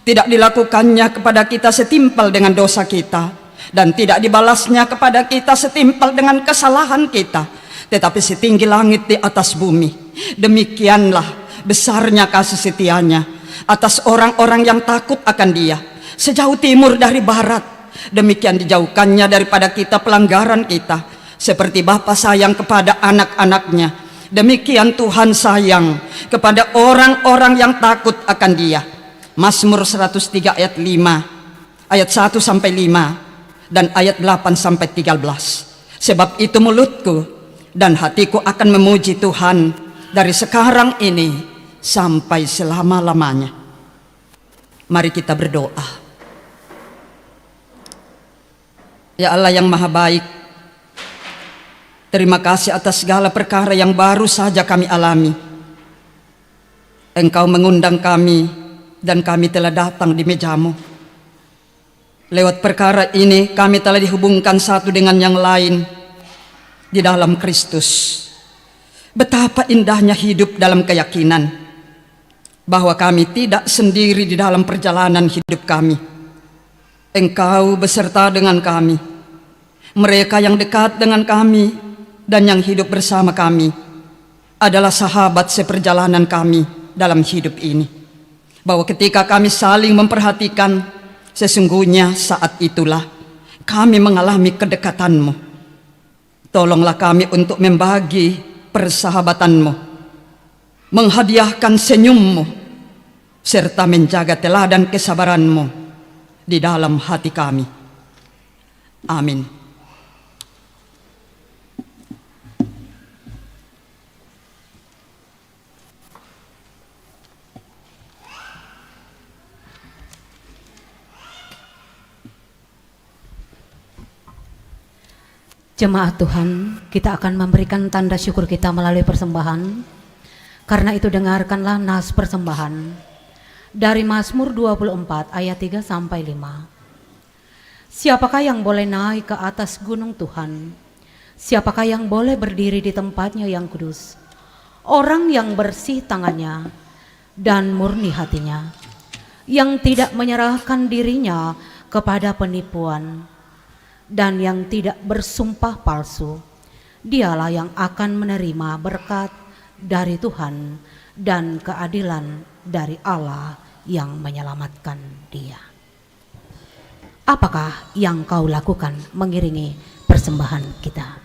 Tidak dilakukannya kepada kita setimpal dengan dosa kita, dan tidak dibalasnya kepada kita setimpal dengan kesalahan kita, tetapi setinggi langit di atas bumi. Demikianlah besarnya kasih setianya atas orang-orang yang takut akan Dia. Sejauh timur dari barat, demikian dijauhkannya daripada kita pelanggaran kita. Seperti Bapa sayang kepada anak-anaknya, demikian Tuhan sayang kepada orang-orang yang takut akan Dia. Mazmur 103 ayat 5, ayat 1 sampai 5 dan ayat 8 sampai 13. Sebab itu mulutku dan hatiku akan memuji Tuhan dari sekarang ini sampai selama-lamanya. Mari kita berdoa. Ya Allah yang maha baik, terima kasih atas segala perkara yang baru saja kami alami. Engkau mengundang kami dan kami telah datang di meja-Mu. Lewat perkara ini kami telah dihubungkan satu dengan yang lain di dalam Kristus. Betapa indahnya hidup dalam keyakinan bahwa kami tidak sendiri di dalam perjalanan hidup kami. Engkau beserta dengan kami. Mereka yang dekat dengan kami dan yang hidup bersama kami adalah sahabat seperjalanan kami dalam hidup ini. Bahwa ketika kami saling memperhatikan, sesungguhnya saat itulah kami mengalami kedekatan-Mu. Tolonglah kami untuk membagi persahabatan-Mu, menghadiahkan senyum-Mu, serta menjaga teladan kesabaran-Mu di dalam hati kami. Amin. Jemaat Tuhan, kita akan memberikan tanda syukur kita melalui persembahan. Karena itu dengarkanlah nas persembahan. Dari Mazmur 24 ayat 3 sampai 5. Siapakah yang boleh naik ke atas gunung Tuhan? Siapakah yang boleh berdiri di tempatnya yang kudus? Orang yang bersih tangannya dan murni hatinya, yang tidak menyerahkan dirinya kepada penipuan, dan yang tidak bersumpah palsu. Dialah yang akan menerima berkat dari Tuhan dan keadilan dari Allah yang menyelamatkan dia. Apakah yang kau lakukan mengiringi persembahan kita?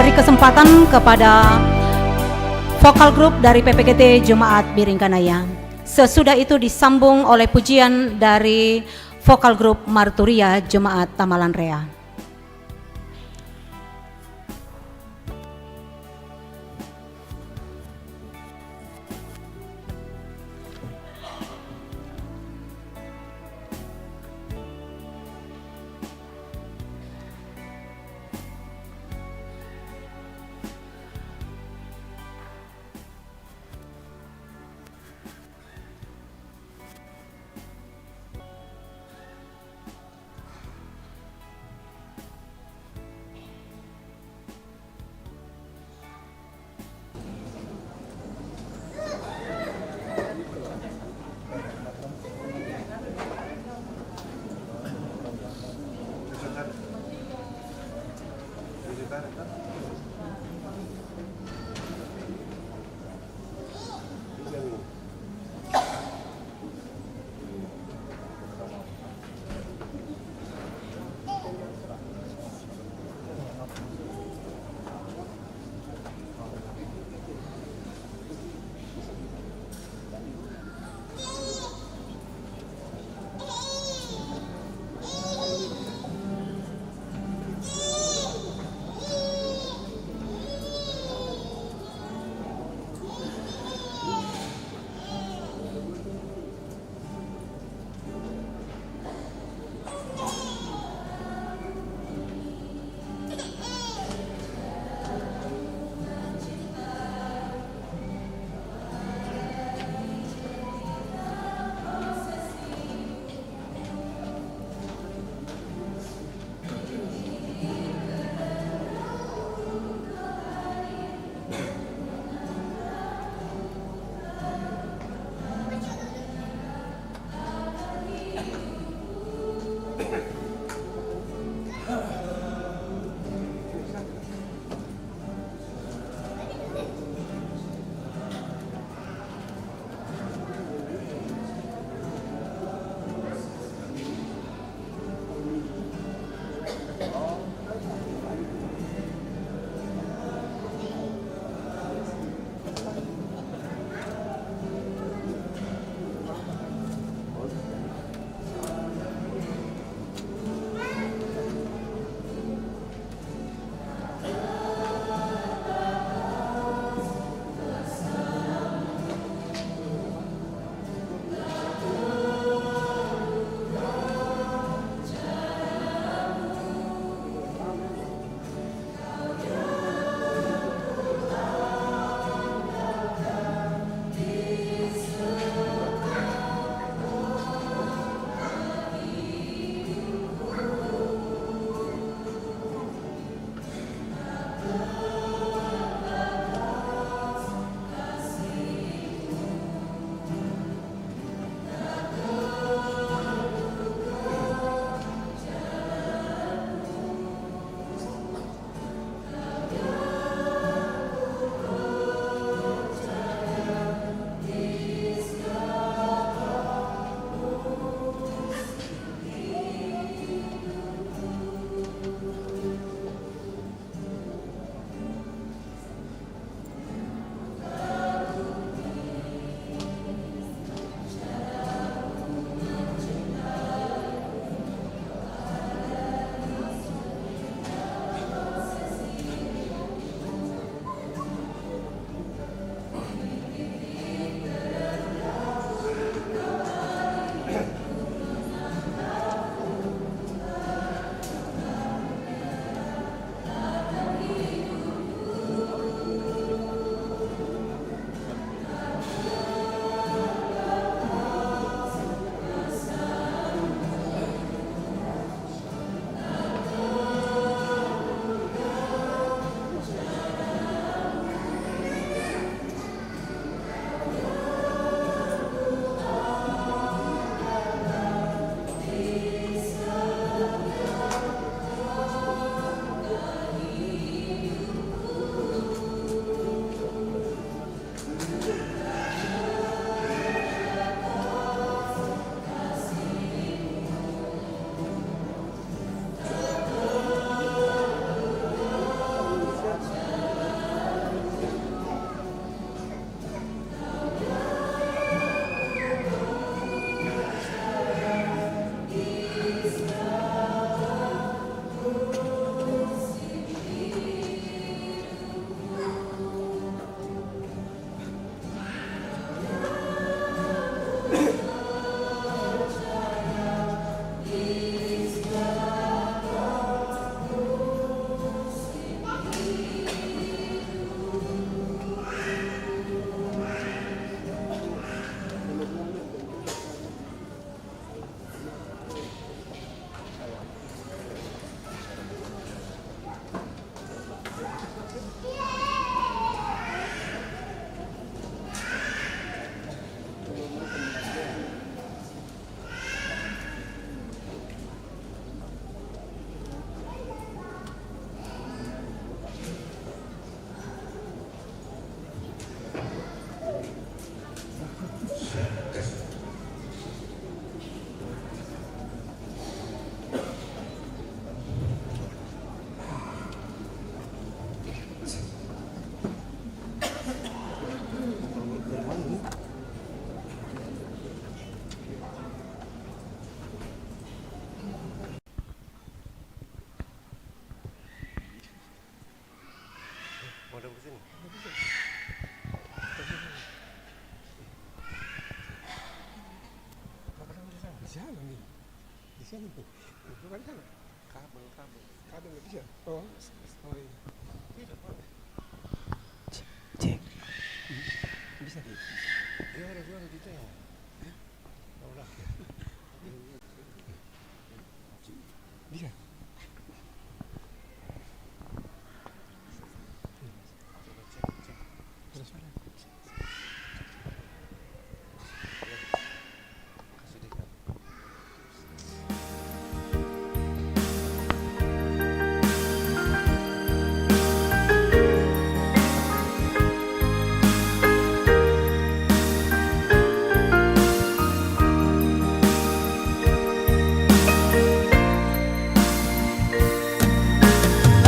Kesempatan kepada vokal grup dari PPGT Jemaat Biringkanaya. Sesudah itu disambung oleh pujian dari vokal grup Marturia Jemaat Tamalan Rea.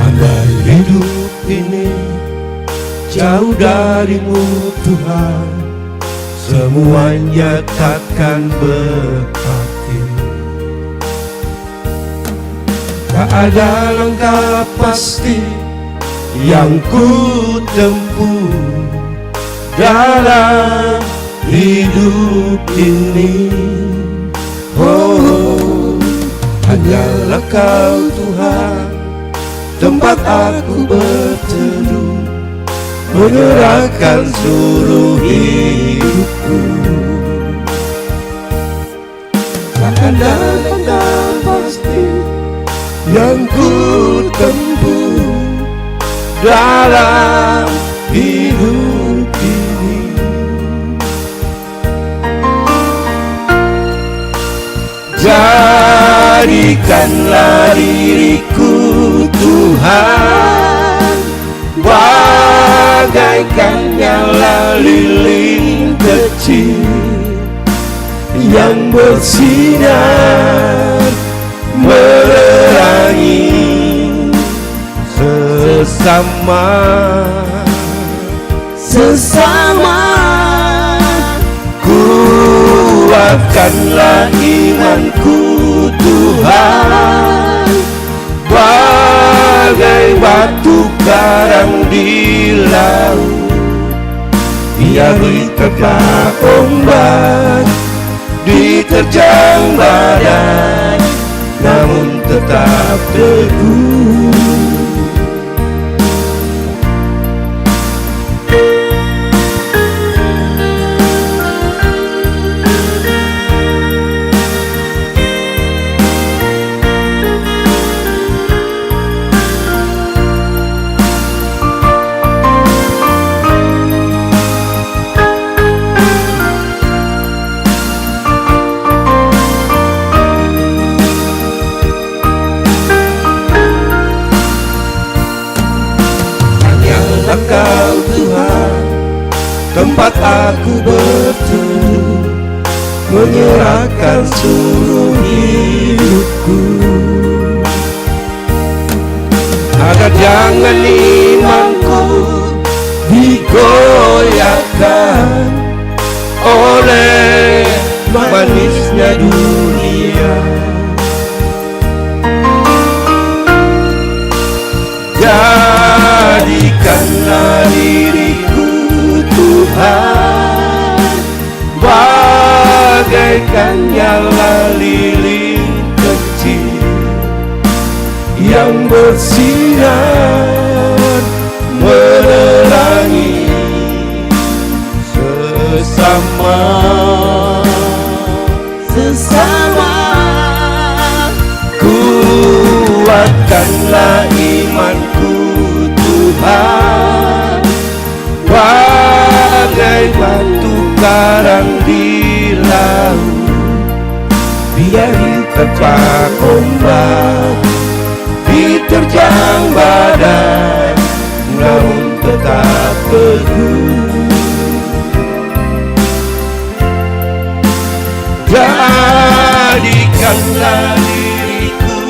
Andai hidup ini jauh darimu Tuhan, semuanya takkan berarti. Tak ada langkah pasti yang ku tempuh dalam hidup ini. Oh, hanyalah Kau Tuhan, tempat aku berteduh, menyerahkan seluruh hidupku. Tak ada langkah pasti yang ku tempuh dalam hidup ini. Jadikanlah diriku Tuhan bagaikan nyala lilin kecil yang bersinar menerangi sesama. Kuatkanlah imanku Tuhan, bagai batu karang di laut. Ia diterpa ombak, diterjang badai, namun tetap teguh. Kau Tuhan, tempat aku berteduh, menyerahkan seluruh hidupku. Agar jangan imanku digoyahkan oleh manisnya dunia. Jadikanlah diriku Tuhan bagaikan nyala lilin kecil yang bersinar menerangi sesama. Kuatkanlah imanku Tuhan, bagai batu karang di laut. Biar diterpa ombak, diterjang badai, namun tetap teguh. Jadikanlah diriku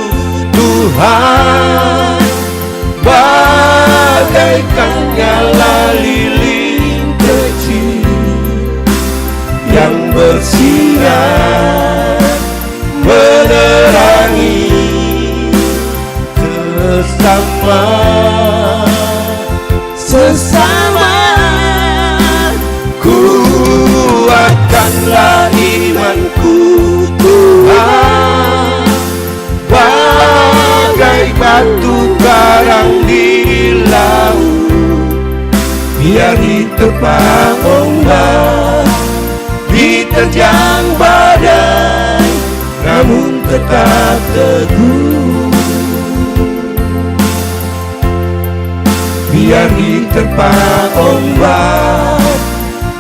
Tuhan bagaikan nyala lilin kecil yang bersinar menerangi sesama. Kuatkanlah imanku Tuhan, biar diterpa ombak, diterjang badai, namun tetap teguh. Biar diterpa ombak,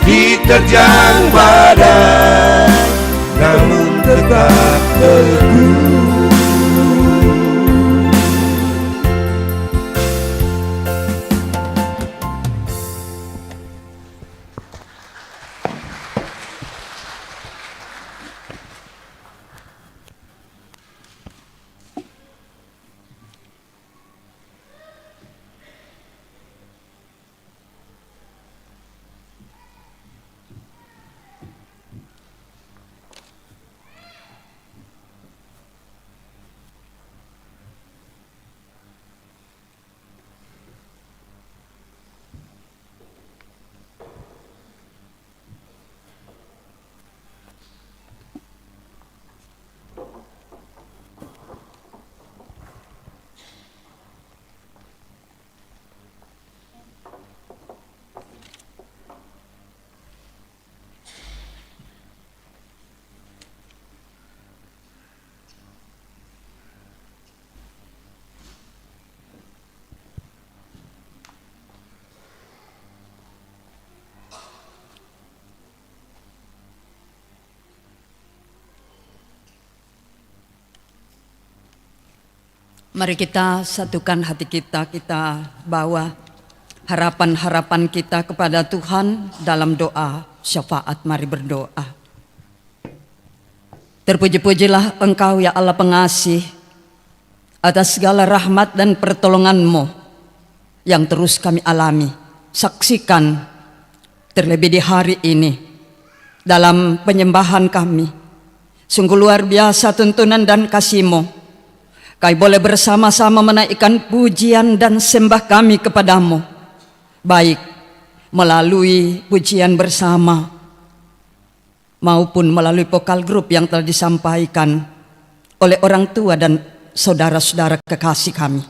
diterjang badai, namun tetap teguh. Mari kita satukan hati kita, kita bawa harapan-harapan kita kepada Tuhan dalam doa syafaat. Mari berdoa. Terpuji-pujilah Engkau ya Allah pengasih, atas segala rahmat dan pertolongan-Mu yang terus kami alami, saksikan terlebih di hari ini dalam penyembahan kami. Sungguh luar biasa tuntunan dan kasih-Mu. Kami boleh bersama-sama menaikkan pujian dan sembah kami kepadamu, baik melalui pujian bersama maupun melalui vokal grup yang telah disampaikan oleh orang tua dan saudara-saudara kekasih kami.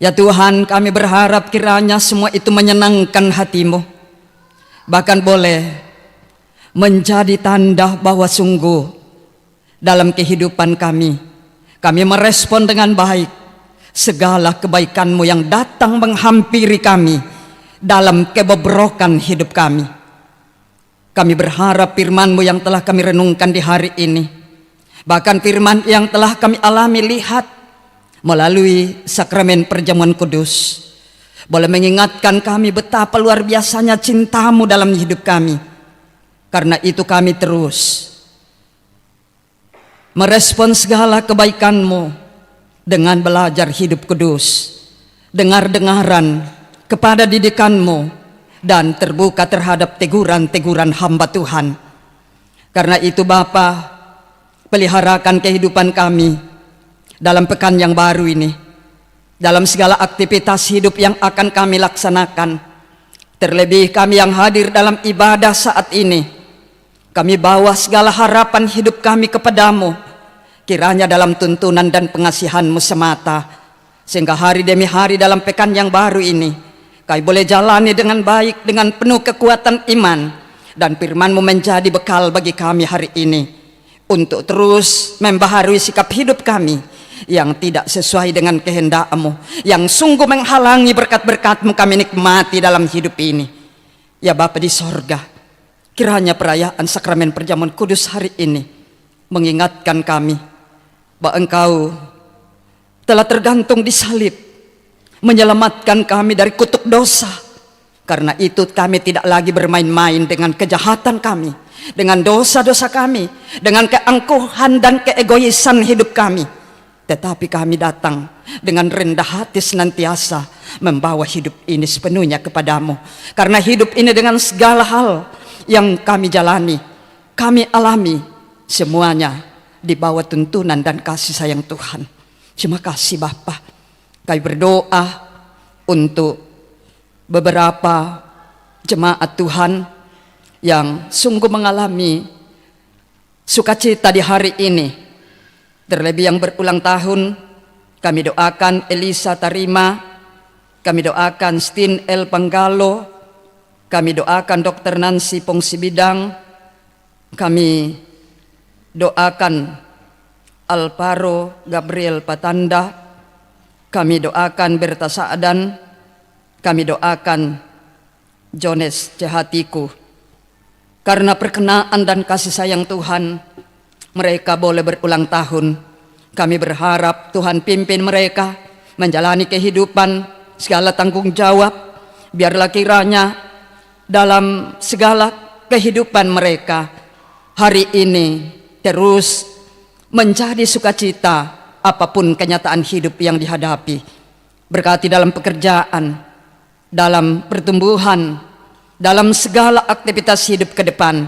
Ya Tuhan, kami berharap kiranya semua itu menyenangkan hati-Mu, bahkan boleh menjadi tanda bahwa sungguh dalam kehidupan kami merespon dengan baik segala kebaikan-Mu yang datang menghampiri kami dalam kebobrokan hidup kami. Kami berharap firman-Mu yang telah kami renungkan di hari ini, bahkan firman yang telah kami alami lihat melalui sakramen perjamuan kudus, boleh mengingatkan kami betapa luar biasanya cinta-Mu dalam hidup kami. Karena itu kami terus merespon segala kebaikan-Mu dengan belajar hidup kudus, dengar-dengaran kepada didikan-Mu, dan terbuka terhadap teguran-teguran hamba Tuhan. Karena itu Bapa, peliharakan kehidupan kami dalam pekan yang baru ini, dalam segala aktivitas hidup yang akan kami laksanakan. Terlebih kami yang hadir dalam ibadah saat ini, kami bawa segala harapan hidup kami kepadamu, kiranya dalam tuntunan dan pengasihan-Mu semata, sehingga hari demi hari dalam pekan yang baru ini, kami boleh jalani dengan baik, dengan penuh kekuatan iman, dan firman-Mu menjadi bekal bagi kami hari ini, untuk terus membaharui sikap hidup kami, yang tidak sesuai dengan kehendak-Mu, yang sungguh menghalangi berkat-berkat-Mu kami nikmati dalam hidup ini. Ya Bapa di sorga, kiranya perayaan sakramen perjamuan kudus hari ini mengingatkan kami bahwa Engkau telah tergantung di salib, menyelamatkan kami dari kutuk dosa. Karena itu kami tidak lagi bermain-main dengan kejahatan kami, dengan dosa-dosa kami, dengan keangkuhan dan keegoisan hidup kami. Tetapi kami datang dengan rendah hati senantiasa membawa hidup ini sepenuhnya kepadamu. Karena hidup ini dengan segala hal yang kami jalani, kami alami, semuanya di bawah tuntunan dan kasih sayang Tuhan. Terima kasih Bapa. Kami berdoa untuk beberapa jemaat Tuhan yang sungguh mengalami sukacita di hari ini. Terlebih yang berulang tahun, kami doakan Elisa Tarima, kami doakan Stin El Panggalo, Kami doakan Dr. Nancy Pongsi Bidang, kami doakan Alvaro Gabriel Patanda, kami doakan Berta Saadan, kami doakan Jones Cehatiku. Karena perkenaan dan kasih sayang Tuhan, mereka boleh berulang tahun. Kami berharap Tuhan pimpin mereka menjalani kehidupan segala tanggung jawab. Biarlah kiranya dalam segala kehidupan mereka hari ini terus menjadi sukacita apapun kenyataan hidup yang dihadapi. Berkati dalam pekerjaan, dalam pertumbuhan, dalam segala aktivitas hidup ke depan.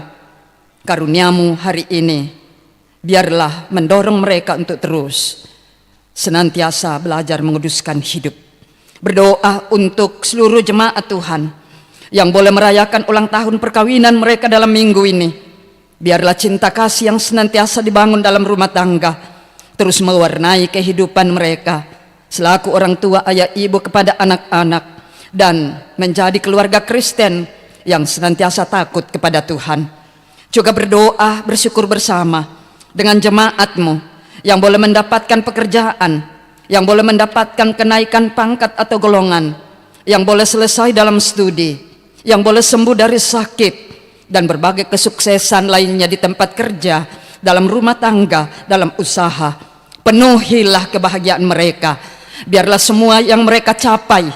Karuniamu hari ini biarlah mendorong mereka untuk terus senantiasa belajar menguduskan hidup. Berdoa untuk seluruh jemaat Tuhan yang boleh merayakan ulang tahun perkawinan mereka dalam minggu ini. Biarlah cinta kasih yang senantiasa dibangun dalam rumah tangga terus mewarnai kehidupan mereka selaku orang tua, ayah, ibu kepada anak-anak, dan menjadi keluarga Kristen yang senantiasa takut kepada Tuhan. Juga berdoa bersyukur bersama dengan jemaatmu yang boleh mendapatkan pekerjaan, yang boleh mendapatkan kenaikan pangkat atau golongan, yang boleh selesai dalam studi, yang boleh sembuh dari sakit, dan berbagai kesuksesan lainnya di tempat kerja, dalam rumah tangga, dalam usaha. Penuhilah kebahagiaan mereka. Biarlah semua yang mereka capai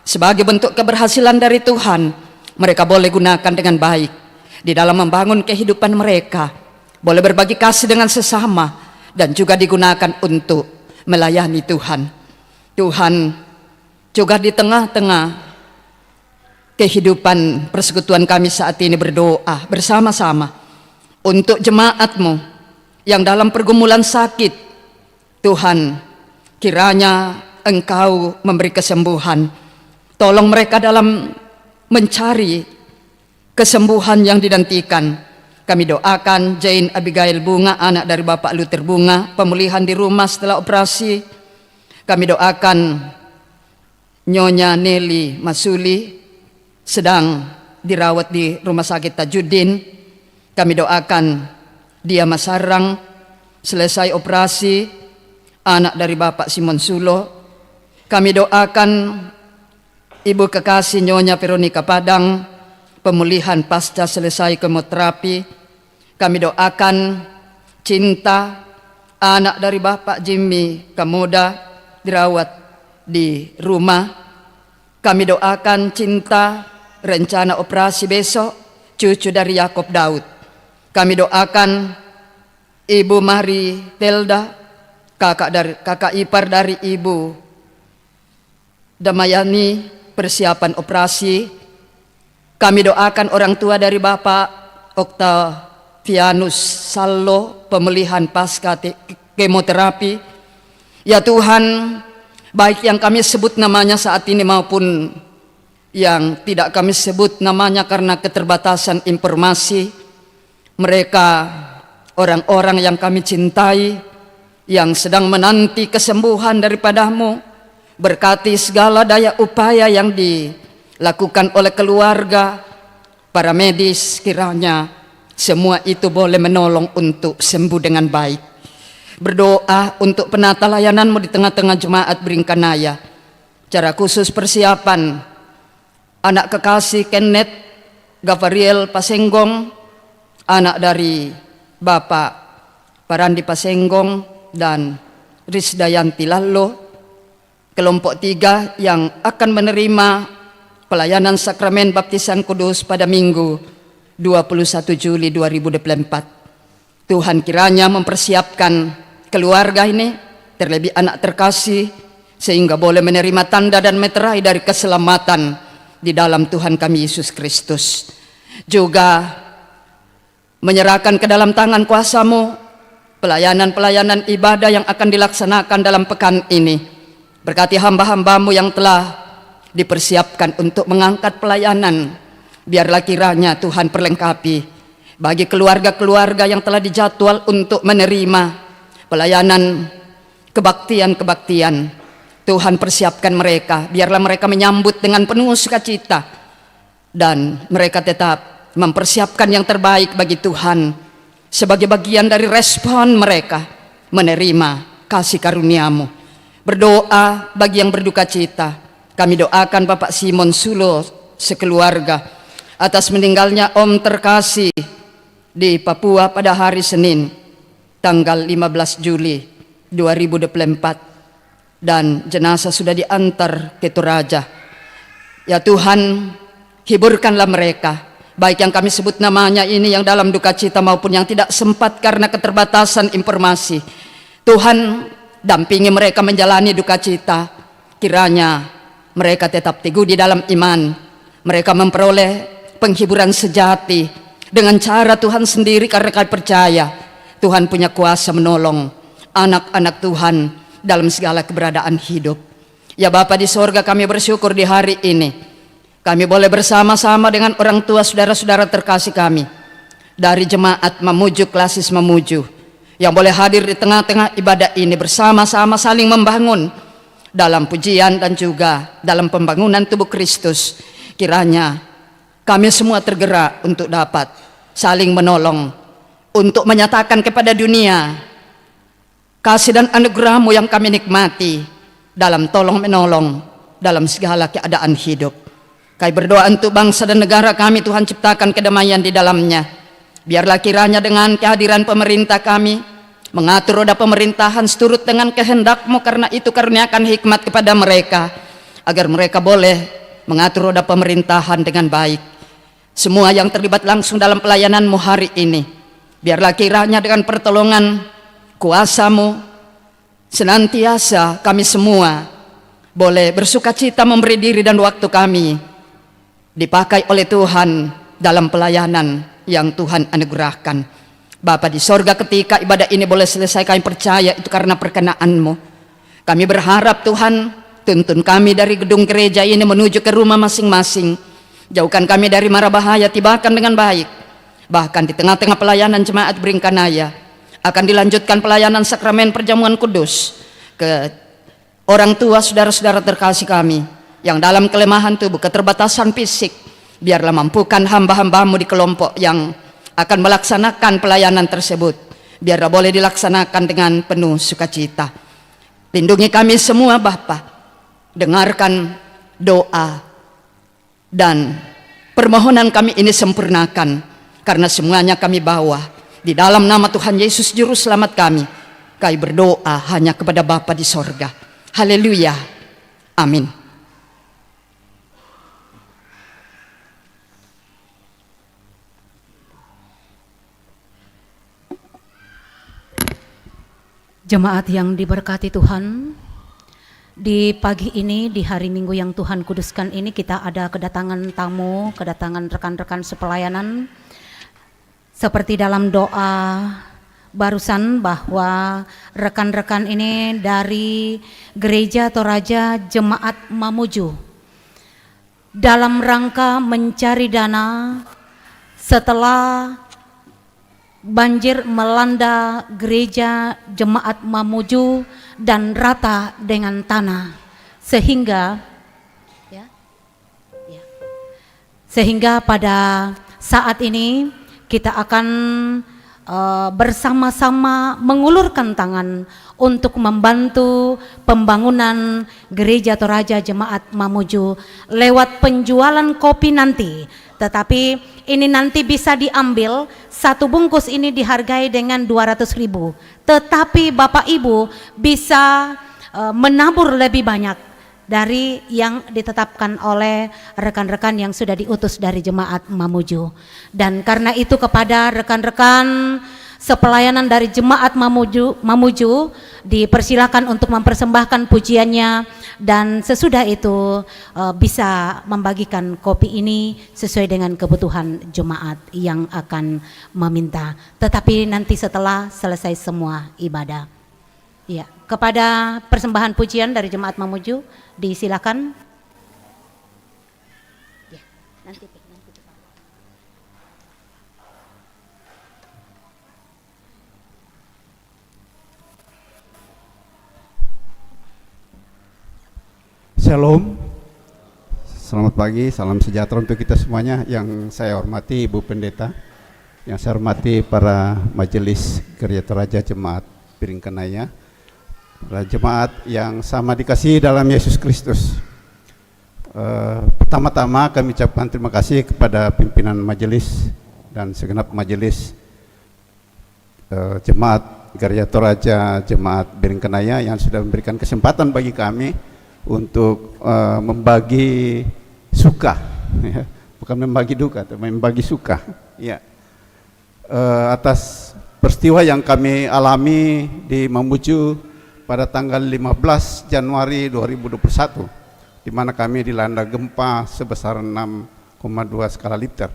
sebagai bentuk keberhasilan dari Tuhan, mereka boleh gunakan dengan baik di dalam membangun kehidupan mereka, boleh berbagi kasih dengan sesama, dan juga digunakan untuk melayani Tuhan. Tuhan juga di tengah-tengah kehidupan persekutuan kami saat ini berdoa bersama-sama untuk jemaatmu yang dalam pergumulan sakit. Tuhan, kiranya Engkau memberi kesembuhan. Tolong mereka dalam mencari kesembuhan yang dinantikan. Kami doakan Jane Abigail Bunga, anak dari Bapak Luther Bunga, pemulihan di rumah setelah operasi. Kami doakan Nyonya Nelly Masuli, sedang dirawat di Rumah Sakit Tajudin. Kami doakan dia Masarang, selesai operasi, anak dari Bapak Simon Sulo. Kami doakan Ibu kekasih Nyonya Veronica Padang, pemulihan pasca selesai kemoterapi. Kami doakan Cinta, anak dari Bapak Jimmy Kamoda, dirawat di rumah. Kami doakan Cinta, rencana operasi besok, cucu dari Yakob Daud. Kami doakan Ibu Mari Telda, kakak ipar dari Ibu Damayani, persiapan operasi. Kami doakan orang tua dari Bapak Octavianus Sallo, pemulihan pasca kemoterapi. Ya Tuhan, baik yang kami sebut namanya saat ini maupun yang tidak kami sebut namanya karena keterbatasan informasi, mereka orang-orang yang kami cintai, yang sedang menanti kesembuhan daripadamu. Berkati segala daya upaya yang dilakukan oleh keluarga, para medis, kiranya semua itu boleh menolong untuk sembuh dengan baik. Berdoa untuk penata layananmu di tengah-tengah jemaat Beringkanaya. Cara khusus persiapan anak kekasih Kenneth Gavariel Pasenggong, anak dari Bapak Parandi Pasenggong dan Risdayanti Lallo, kelompok 3 yang akan menerima pelayanan sakramen baptisan kudus pada Minggu 21 Juli 2024. Tuhan kiranya mempersiapkan keluarga ini, terlebih anak terkasih, sehingga boleh menerima tanda dan meterai dari keselamatan di dalam Tuhan kami Yesus Kristus. Juga menyerahkan ke dalam tangan kuasa-Mu pelayanan-pelayanan ibadah yang akan dilaksanakan dalam pekan ini. Berkati hamba-hamba-Mu yang telah dipersiapkan untuk mengangkat pelayanan. Biarlah kiranya Tuhan perlengkapi bagi keluarga-keluarga yang telah dijadwal untuk menerima pelayanan kebaktian-kebaktian. Tuhan persiapkan mereka, biarlah mereka menyambut dengan penuh sukacita dan mereka tetap mempersiapkan yang terbaik bagi Tuhan sebagai bagian dari respon mereka menerima kasih karunia-Mu. Berdoa bagi yang berduka cita, kami doakan Bapak Simon Sulo sekeluarga atas meninggalnya Om terkasih di Papua pada hari Senin tanggal 15 Juli 2024, dan jenazah sudah diantar ke Toraja. Ya Tuhan, hiburkanlah mereka, baik yang kami sebut namanya ini yang dalam duka cita maupun yang tidak sempat karena keterbatasan informasi. Tuhan, dampingi mereka menjalani duka cita, kiranya mereka tetap teguh di dalam iman, mereka memperoleh penghiburan sejati dengan cara Tuhan sendiri, karena kami percaya Tuhan punya kuasa menolong anak-anak Tuhan dalam segala keberadaan hidup. Ya Bapa di sorga, kami bersyukur di hari ini kami boleh bersama-sama dengan orang tua saudara-saudara terkasih kami dari Jemaat Mamuju Klasis Mamuju yang boleh hadir di tengah-tengah ibadah ini bersama-sama saling membangun dalam pujian dan juga dalam pembangunan tubuh Kristus. Kiranya kami semua tergerak untuk dapat saling menolong, untuk menyatakan kepada dunia kasih dan anugerah-Mu yang kami nikmati dalam tolong menolong dalam segala keadaan hidup. Kami berdoa untuk bangsa dan negara kami, Tuhan ciptakan kedamaian di dalamnya. Biarlah kiranya dengan kehadiran pemerintah kami mengatur roda pemerintahan seturut dengan kehendak-Mu, karena itu karuniakan hikmat kepada mereka agar mereka boleh mengatur roda pemerintahan dengan baik. Semua yang terlibat langsung dalam pelayanan-Mu hari ini, biarlah kiranya dengan pertolongan kuasa-Mu senantiasa kami semua boleh bersuka cita memberi diri dan waktu kami dipakai oleh Tuhan dalam pelayanan yang Tuhan anugerahkan. Bapa di sorga, ketika ibadah ini boleh selesai, kami percaya itu karena perkenan-Mu. Kami berharap Tuhan, tuntun kami dari gedung gereja ini menuju ke rumah masing-masing. Jauhkan kami dari mara bahaya, tibakan dengan baik. Bahkan di tengah-tengah pelayanan Jemaat Beringkanaya akan dilanjutkan pelayanan sakramen perjamuan kudus ke orang tua saudara-saudara terkasih kami yang dalam kelemahan tubuh, keterbatasan fisik. Biarlah mampukan hamba-hamba-Mu di kelompok yang akan melaksanakan pelayanan tersebut, biarlah boleh dilaksanakan dengan penuh sukacita. Lindungi kami semua Bapa, dengarkan doa dan permohonan kami ini, sempurnakan, karena semuanya kami bawa di dalam nama Tuhan Yesus Juru Selamat kami. Kami berdoa hanya kepada Bapa di sorga. Haleluya, amin. Jemaat yang diberkati Tuhan, di pagi ini, di hari Minggu yang Tuhan kuduskan ini, kita ada kedatangan tamu, kedatangan rekan-rekan sepelayanan. Seperti dalam doa barusan bahwa rekan-rekan ini dari Gereja Toraja Jemaat Mamuju dalam rangka mencari dana setelah banjir melanda gereja Jemaat Mamuju dan rata dengan tanah, sehingga pada saat ini kita akan bersama-sama mengulurkan tangan untuk membantu pembangunan Gereja Toraja Jemaat Mamuju lewat penjualan kopi nanti. Tetapi ini nanti bisa diambil, satu bungkus ini dihargai dengan 200.000. Tetapi Bapak Ibu bisa menabur lebih banyak dari yang ditetapkan oleh rekan-rekan yang sudah diutus dari Jemaat Mamuju. Dan karena itu kepada rekan-rekan sepelayanan dari Jemaat Mamuju dipersilakan untuk mempersembahkan pujiannya, dan sesudah itu bisa membagikan kopi ini sesuai dengan kebutuhan jemaat yang akan meminta. Tetapi nanti setelah selesai semua ibadah. Ya, kepada persembahan pujian dari Jemaat Mamuju disilakan. Ya, nanti. Shalom, Selamat pagi, salam sejahtera untuk kita semuanya. Yang saya hormati Ibu Pendeta, yang saya hormati para majelis Gereja Toraja Jemaat Piring Kenaya, para jemaat yang sama dikasihi dalam Yesus Kristus. Pertama-tama kami ucapkan terima kasih kepada pimpinan majelis dan segenap majelis Jemaat Gereja Toraja Jemaat Piring Kenaya yang sudah memberikan kesempatan bagi kami untuk membagi suka, ya, bukan membagi duka, tapi membagi suka, ya, atas peristiwa yang kami alami di Mamuju pada tanggal 15 Januari 2021, di mana kami dilanda gempa sebesar 6,2 skala Richter,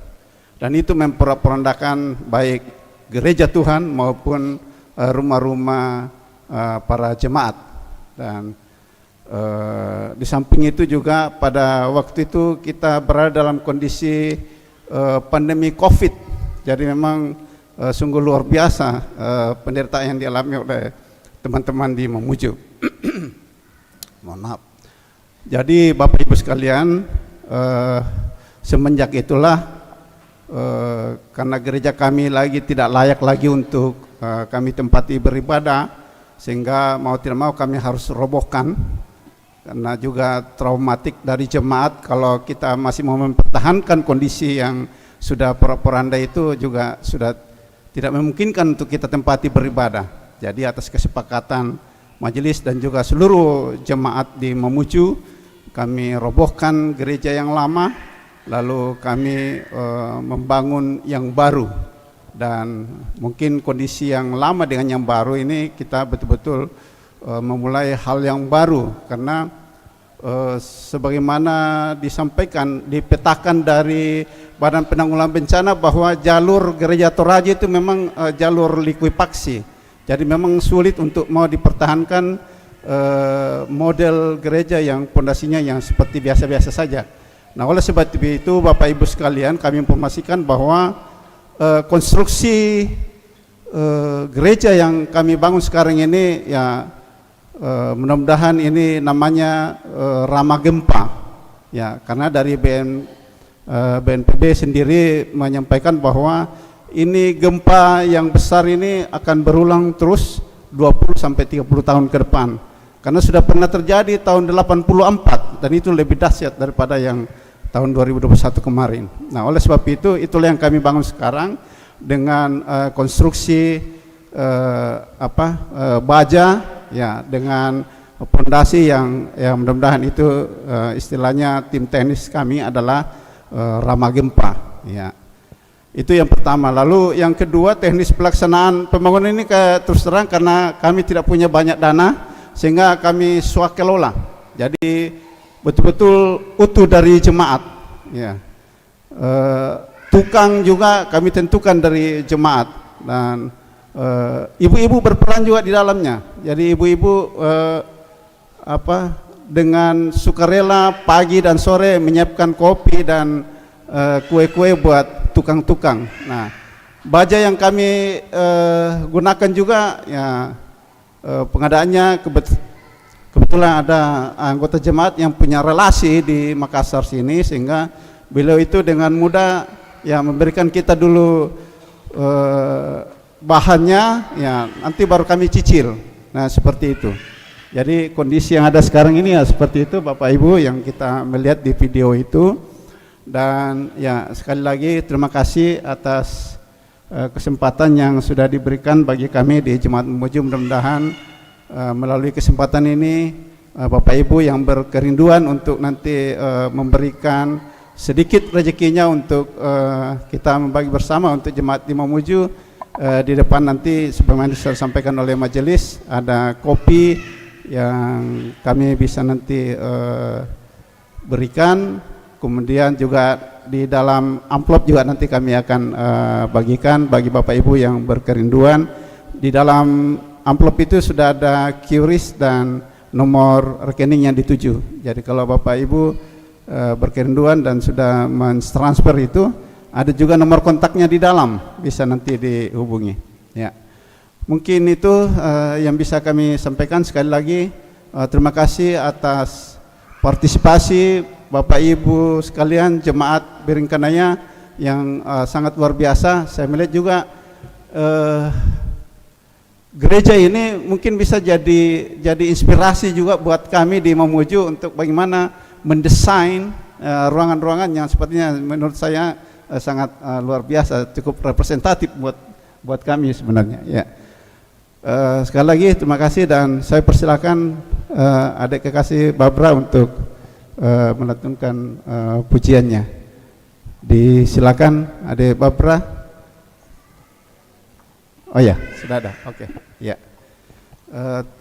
dan itu memporak-porandakan baik gereja Tuhan maupun rumah-rumah para jemaat. Dan di samping itu juga pada waktu itu kita berada dalam kondisi pandemi COVID. Jadi memang sungguh luar biasa penderitaan yang dialami oleh teman-teman di Mamuju. Mohon maaf. Jadi Bapak Ibu sekalian, semenjak itulah karena gereja kami lagi tidak layak lagi untuk kami tempati beribadah, sehingga mau tidak mau kami harus robohkan. Karena juga traumatik dari jemaat, kalau kita masih mau mempertahankan kondisi yang sudah porak-poranda itu juga sudah tidak memungkinkan untuk kita tempati beribadah. Jadi atas kesepakatan majelis dan juga seluruh jemaat di Mamuju, kami robohkan gereja yang lama, lalu kami membangun yang baru. Dan mungkin kondisi yang lama dengan yang baru ini kita betul-betul memulai hal yang baru, karena sebagaimana disampaikan, dipetakan dari Badan Penanggulangan Bencana bahwa jalur gereja Toraja itu memang jalur likuifaksi. Jadi memang sulit untuk mau dipertahankan model gereja yang pondasinya yang seperti biasa-biasa saja. Nah, oleh sebab itu Bapak Ibu sekalian, kami informasikan bahwa konstruksi gereja yang kami bangun sekarang ini, ya, mudah-mudahan ini namanya ramah gempa, ya, karena dari BNPB sendiri menyampaikan bahwa ini gempa yang besar ini akan berulang terus 20 sampai 30 tahun ke depan, karena sudah pernah terjadi tahun 84 dan itu lebih dahsyat daripada yang tahun 2021 kemarin. Nah, oleh sebab itu itulah yang kami bangun sekarang dengan konstruksi baja, ya, dengan pondasi yang mudah-mudahan itu istilahnya tim teknis kami adalah ramah gempa, ya. Itu yang pertama. Lalu yang kedua, teknis pelaksanaan pembangunan ini terus terang karena kami tidak punya banyak dana, sehingga kami swakelola. Jadi betul-betul utuh dari jemaat, ya. Tukang juga kami tentukan dari jemaat, dan ibu-ibu berperan juga di dalamnya. Jadi ibu-ibu dengan sukarela pagi dan sore menyiapkan kopi dan kue-kue buat tukang-tukang. Nah, baja yang kami gunakan juga, ya, pengadaannya kebetulan ada anggota jemaat yang punya relasi di Makassar sini, sehingga beliau itu dengan mudah, ya, memberikan kita dulu bahannya, ya, nanti baru kami cicil. Nah, seperti itu. Jadi kondisi yang ada sekarang ini ya seperti itu Bapak Ibu yang kita melihat di video itu. Dan ya, sekali lagi terima kasih atas kesempatan yang sudah diberikan bagi kami di Jemaat Mamuju. Mudah-mudahan melalui kesempatan ini Bapak Ibu yang berkerinduan untuk nanti memberikan sedikit rezekinya untuk kita membagi bersama untuk jemaat di Mamuju. Di depan nanti sebagaimana sudah disampaikan oleh majelis, ada kopi yang kami bisa nanti berikan. Kemudian juga di dalam amplop juga nanti kami akan bagikan bagi Bapak Ibu yang berkerinduan. Di dalam amplop itu sudah ada QRIS dan nomor rekening yang dituju. Jadi kalau Bapak Ibu berkerinduan dan sudah mentransfer itu, ada juga nomor kontaknya di dalam, bisa nanti dihubungi, ya. Mungkin itu yang bisa kami sampaikan. Sekali lagi terima kasih atas partisipasi Bapak Ibu sekalian jemaat Biringkanaya yang sangat luar biasa. Saya melihat juga gereja ini mungkin bisa jadi inspirasi juga buat kami di Mamuju untuk bagaimana mendesain ruangan-ruangan yang sepertinya menurut saya sangat luar biasa, cukup representatif buat kami sebenarnya. Ya. Sekali lagi terima kasih dan saya persilakan adik kekasih Barbara untuk melantunkan pujiannya. Disilakan adik Barbara. Oh ya, sudah ada. Oke. Ya.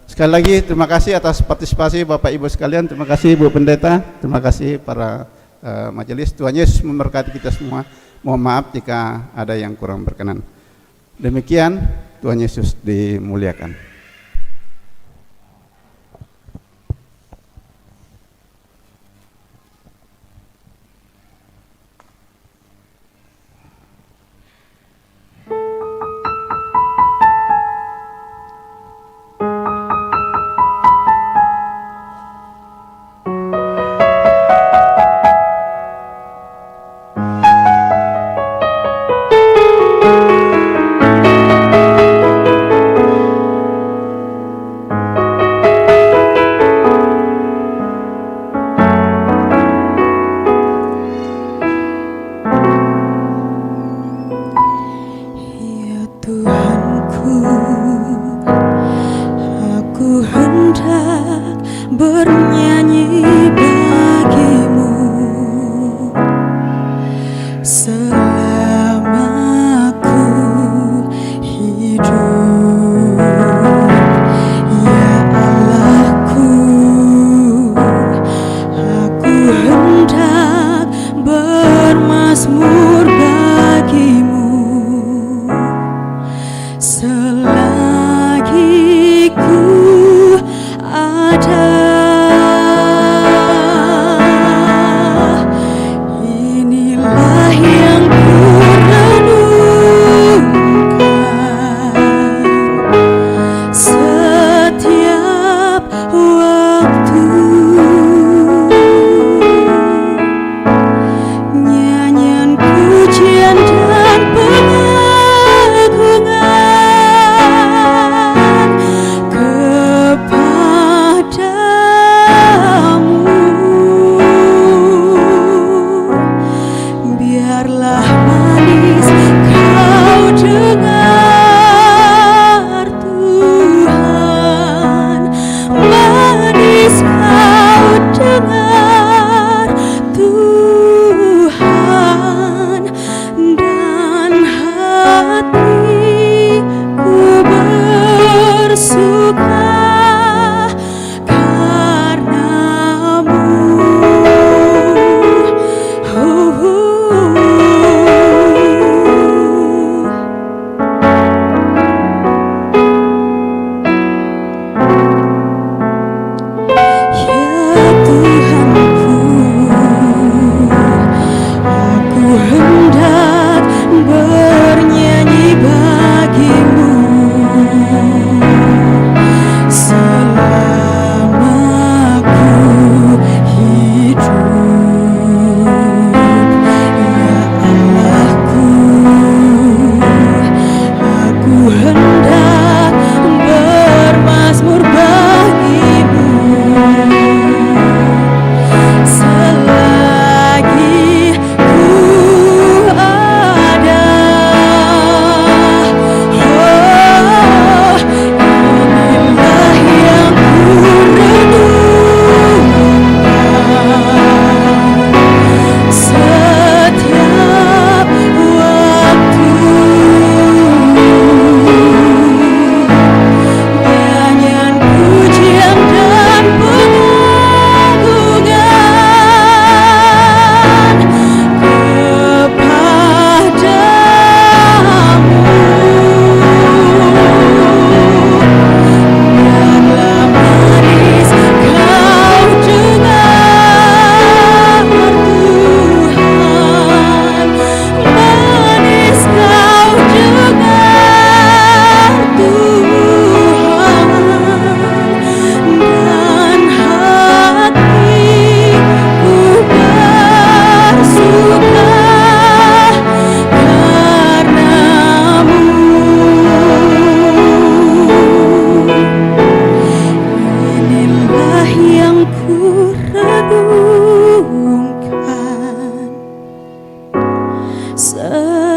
Sekali lagi terima kasih atas partisipasi Bapak Ibu sekalian. Terima kasih Ibu Pendeta. Terima kasih para majelis. Tuhan Yesus memberkati kita semua. Mohon maaf jika ada yang kurang berkenan. Demikian, Tuhan Yesus dimuliakan.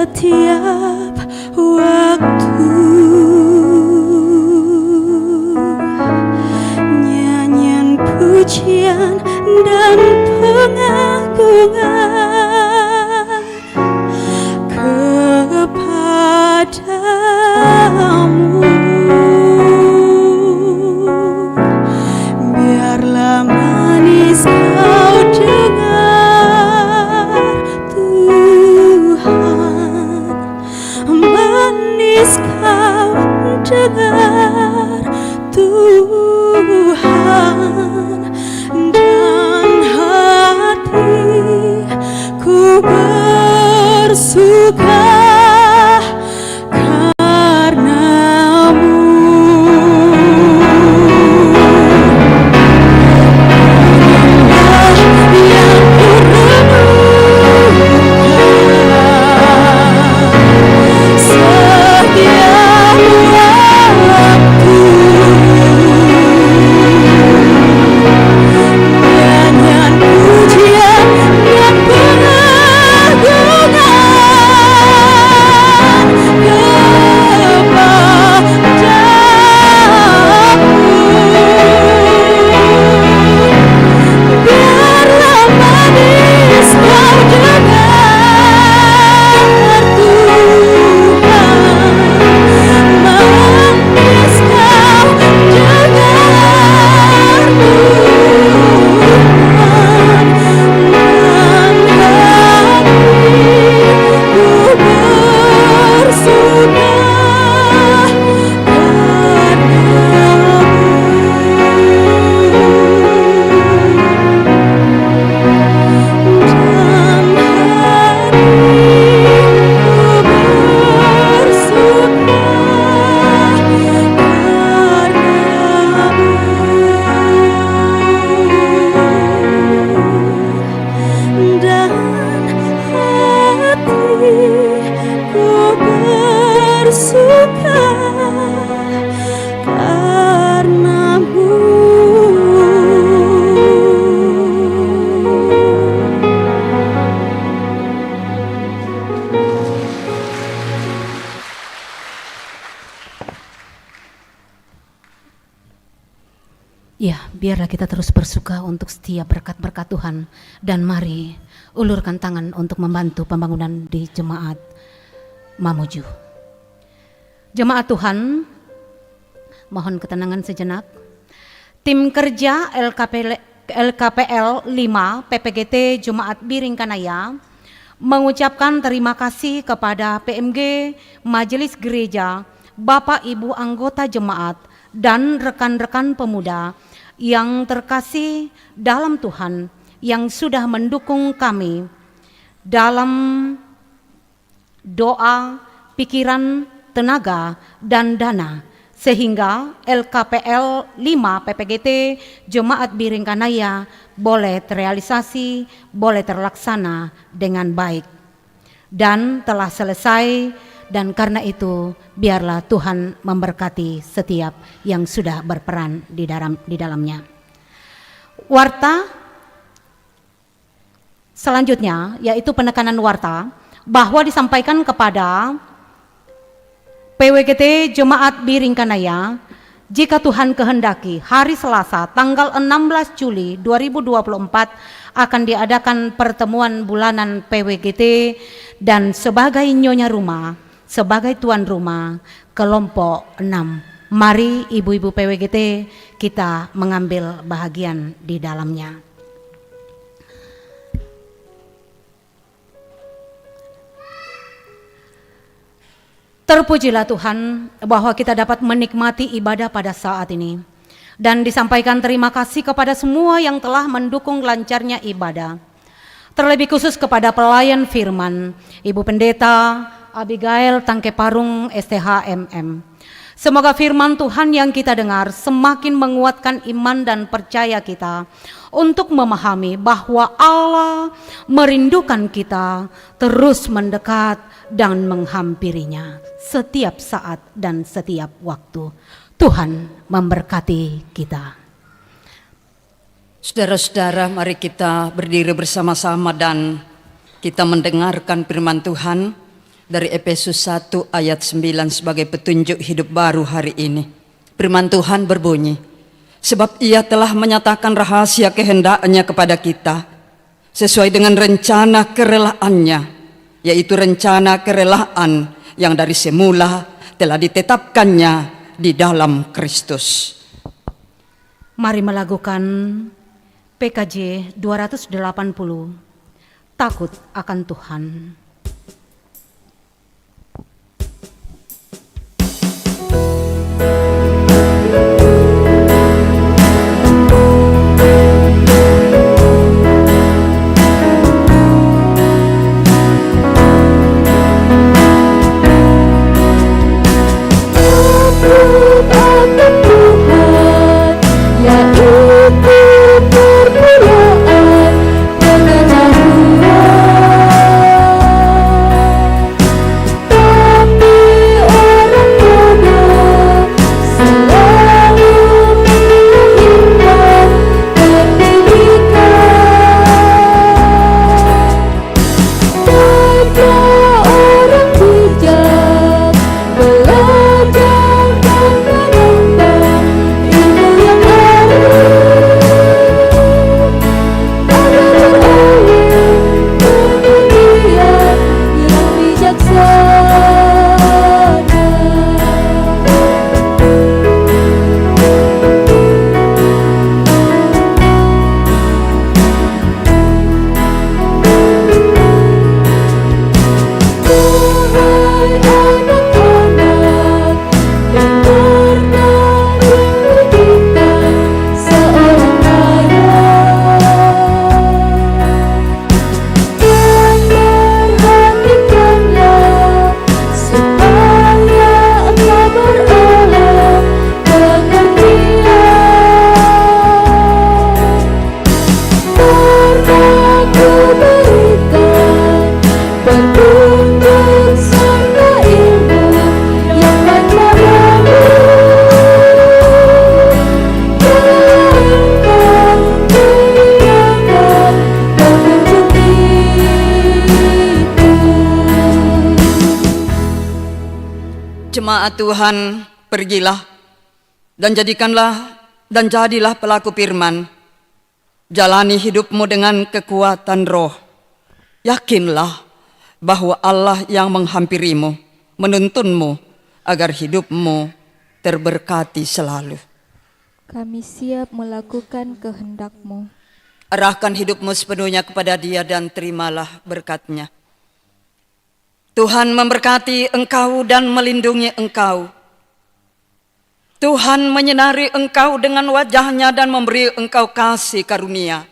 setiap waktu. Nyanyian pujian dan pengagungan kepadamu. Biarlah manis kau dengar Tuhan, manis kau dengar Tuhan, dan hatiku bersuka karena-Mu. Yang kurenungkan setiap waktu, nyanyian pujian dan pengagungan kepadamu. Biarlah manis kau dengar Tuhan, manis kau dengar Tuhan, dan hatiku bersuka dan hatiku bersuka karena-Mu. Ya, biarlah kita terus bersuka untuk setiap berkat-berkat Tuhan. Dan mari ulurkan tangan untuk membantu pembangunan di jemaat Mamuju. Jemaat Tuhan, mohon ketenangan sejenak. Tim kerja LKPL 5 PPGT Jemaat Biringkanaya mengucapkan terima kasih kepada PMG Majelis Gereja, Bapak Ibu anggota jemaat, dan rekan-rekan pemuda yang terkasih dalam Tuhan yang sudah mendukung kami dalam doa, pikiran, tenaga, dan dana, sehingga LKPL 5 PPGT Jemaat Biringkanaya boleh terrealisasi, boleh terlaksana dengan baik dan telah selesai. Dan karena itu biarlah Tuhan memberkati setiap yang sudah berperan di dalamnya. Warta selanjutnya yaitu penekanan warta bahwa disampaikan kepada PWGT Jemaat Biringkanaya, jika Tuhan kehendaki hari Selasa tanggal 16 Juli 2024 akan diadakan pertemuan bulanan PWGT, dan sebagai nyonya rumah, sebagai tuan rumah kelompok 6, mari ibu-ibu PWGT kita mengambil bahagian di dalamnya. Terpujilah Tuhan bahwa kita dapat menikmati ibadah pada saat ini. Dan disampaikan terima kasih kepada semua yang telah mendukung lancarnya ibadah. Terlebih khusus kepada pelayan firman, Ibu Pendeta Abigail Tangke Parung STHMM. Semoga firman Tuhan yang kita dengar semakin menguatkan iman dan percaya kita untuk memahami bahwa Allah merindukan kita terus mendekat dan menghampirinya setiap saat dan setiap waktu. Tuhan memberkati kita. Saudara-saudara, mari kita berdiri bersama-sama dan kita mendengarkan firman Tuhan dari Efesus 1 ayat 9 sebagai petunjuk hidup baru hari ini. Firman Tuhan berbunyi, sebab Ia telah menyatakan rahasia kehendak-Nya kepada kita sesuai dengan rencana kerelaannya, yaitu rencana kerelaan yang dari semula telah ditetapkannya di dalam Kristus. Mari melakukan PKJ 280, takut akan Tuhan. Jemaat Tuhan, pergilah dan jadilah pelaku firman. Jalani hidupmu dengan kekuatan roh. Yakinlah bahwa Allah yang menghampirimu, menuntunmu agar hidupmu terberkati selalu. Kami siap melakukan kehendak-Mu. Arahkan hidupmu sepenuhnya kepada Dia dan terimalah berkat-Nya. Tuhan memberkati engkau dan melindungi engkau. Tuhan menyinari engkau dengan wajah-Nya dan memberi engkau kasih karunia.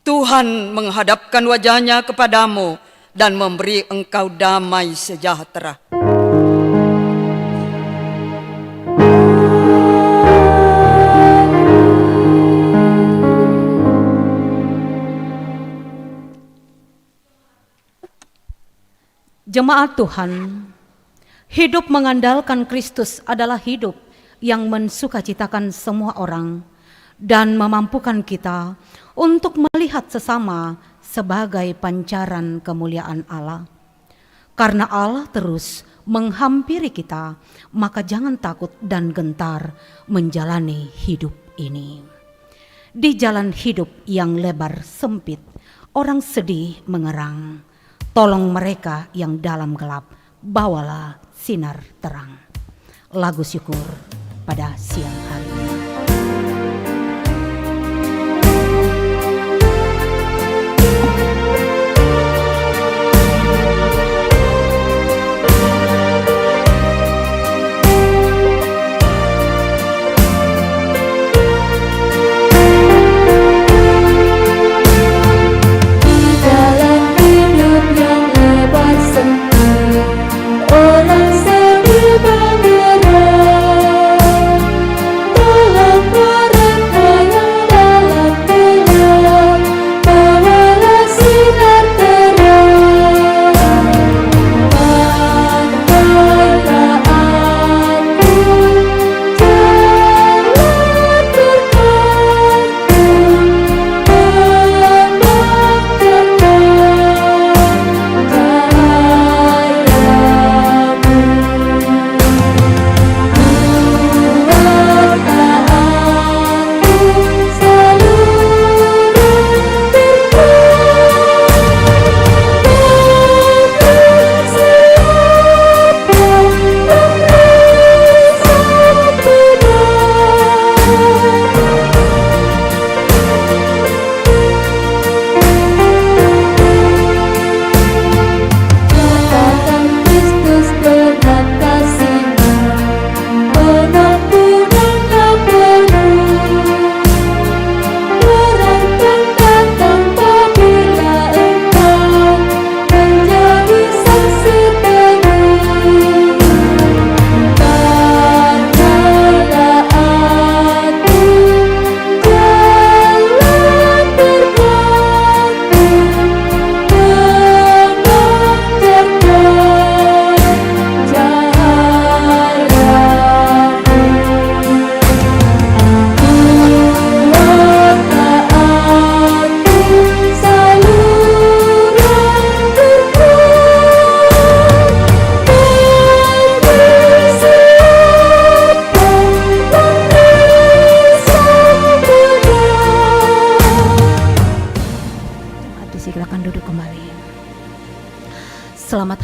Tuhan menghadapkan wajah-Nya kepadamu dan memberi engkau damai sejahtera. Jemaat Tuhan, hidup mengandalkan Kristus adalah hidup yang mensukacitakan semua orang dan memampukan kita untuk melihat sesama sebagai pancaran kemuliaan Allah. Karena Allah terus menghampiri kita, maka jangan takut dan gentar menjalani hidup ini. Di jalan hidup yang lebar sempit, orang sedih mengerang. Tolong mereka yang dalam gelap, bawalah sinar terang. Lagu syukur pada siang hari ini. Orang sedih mengerang, tolong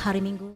hari Minggu.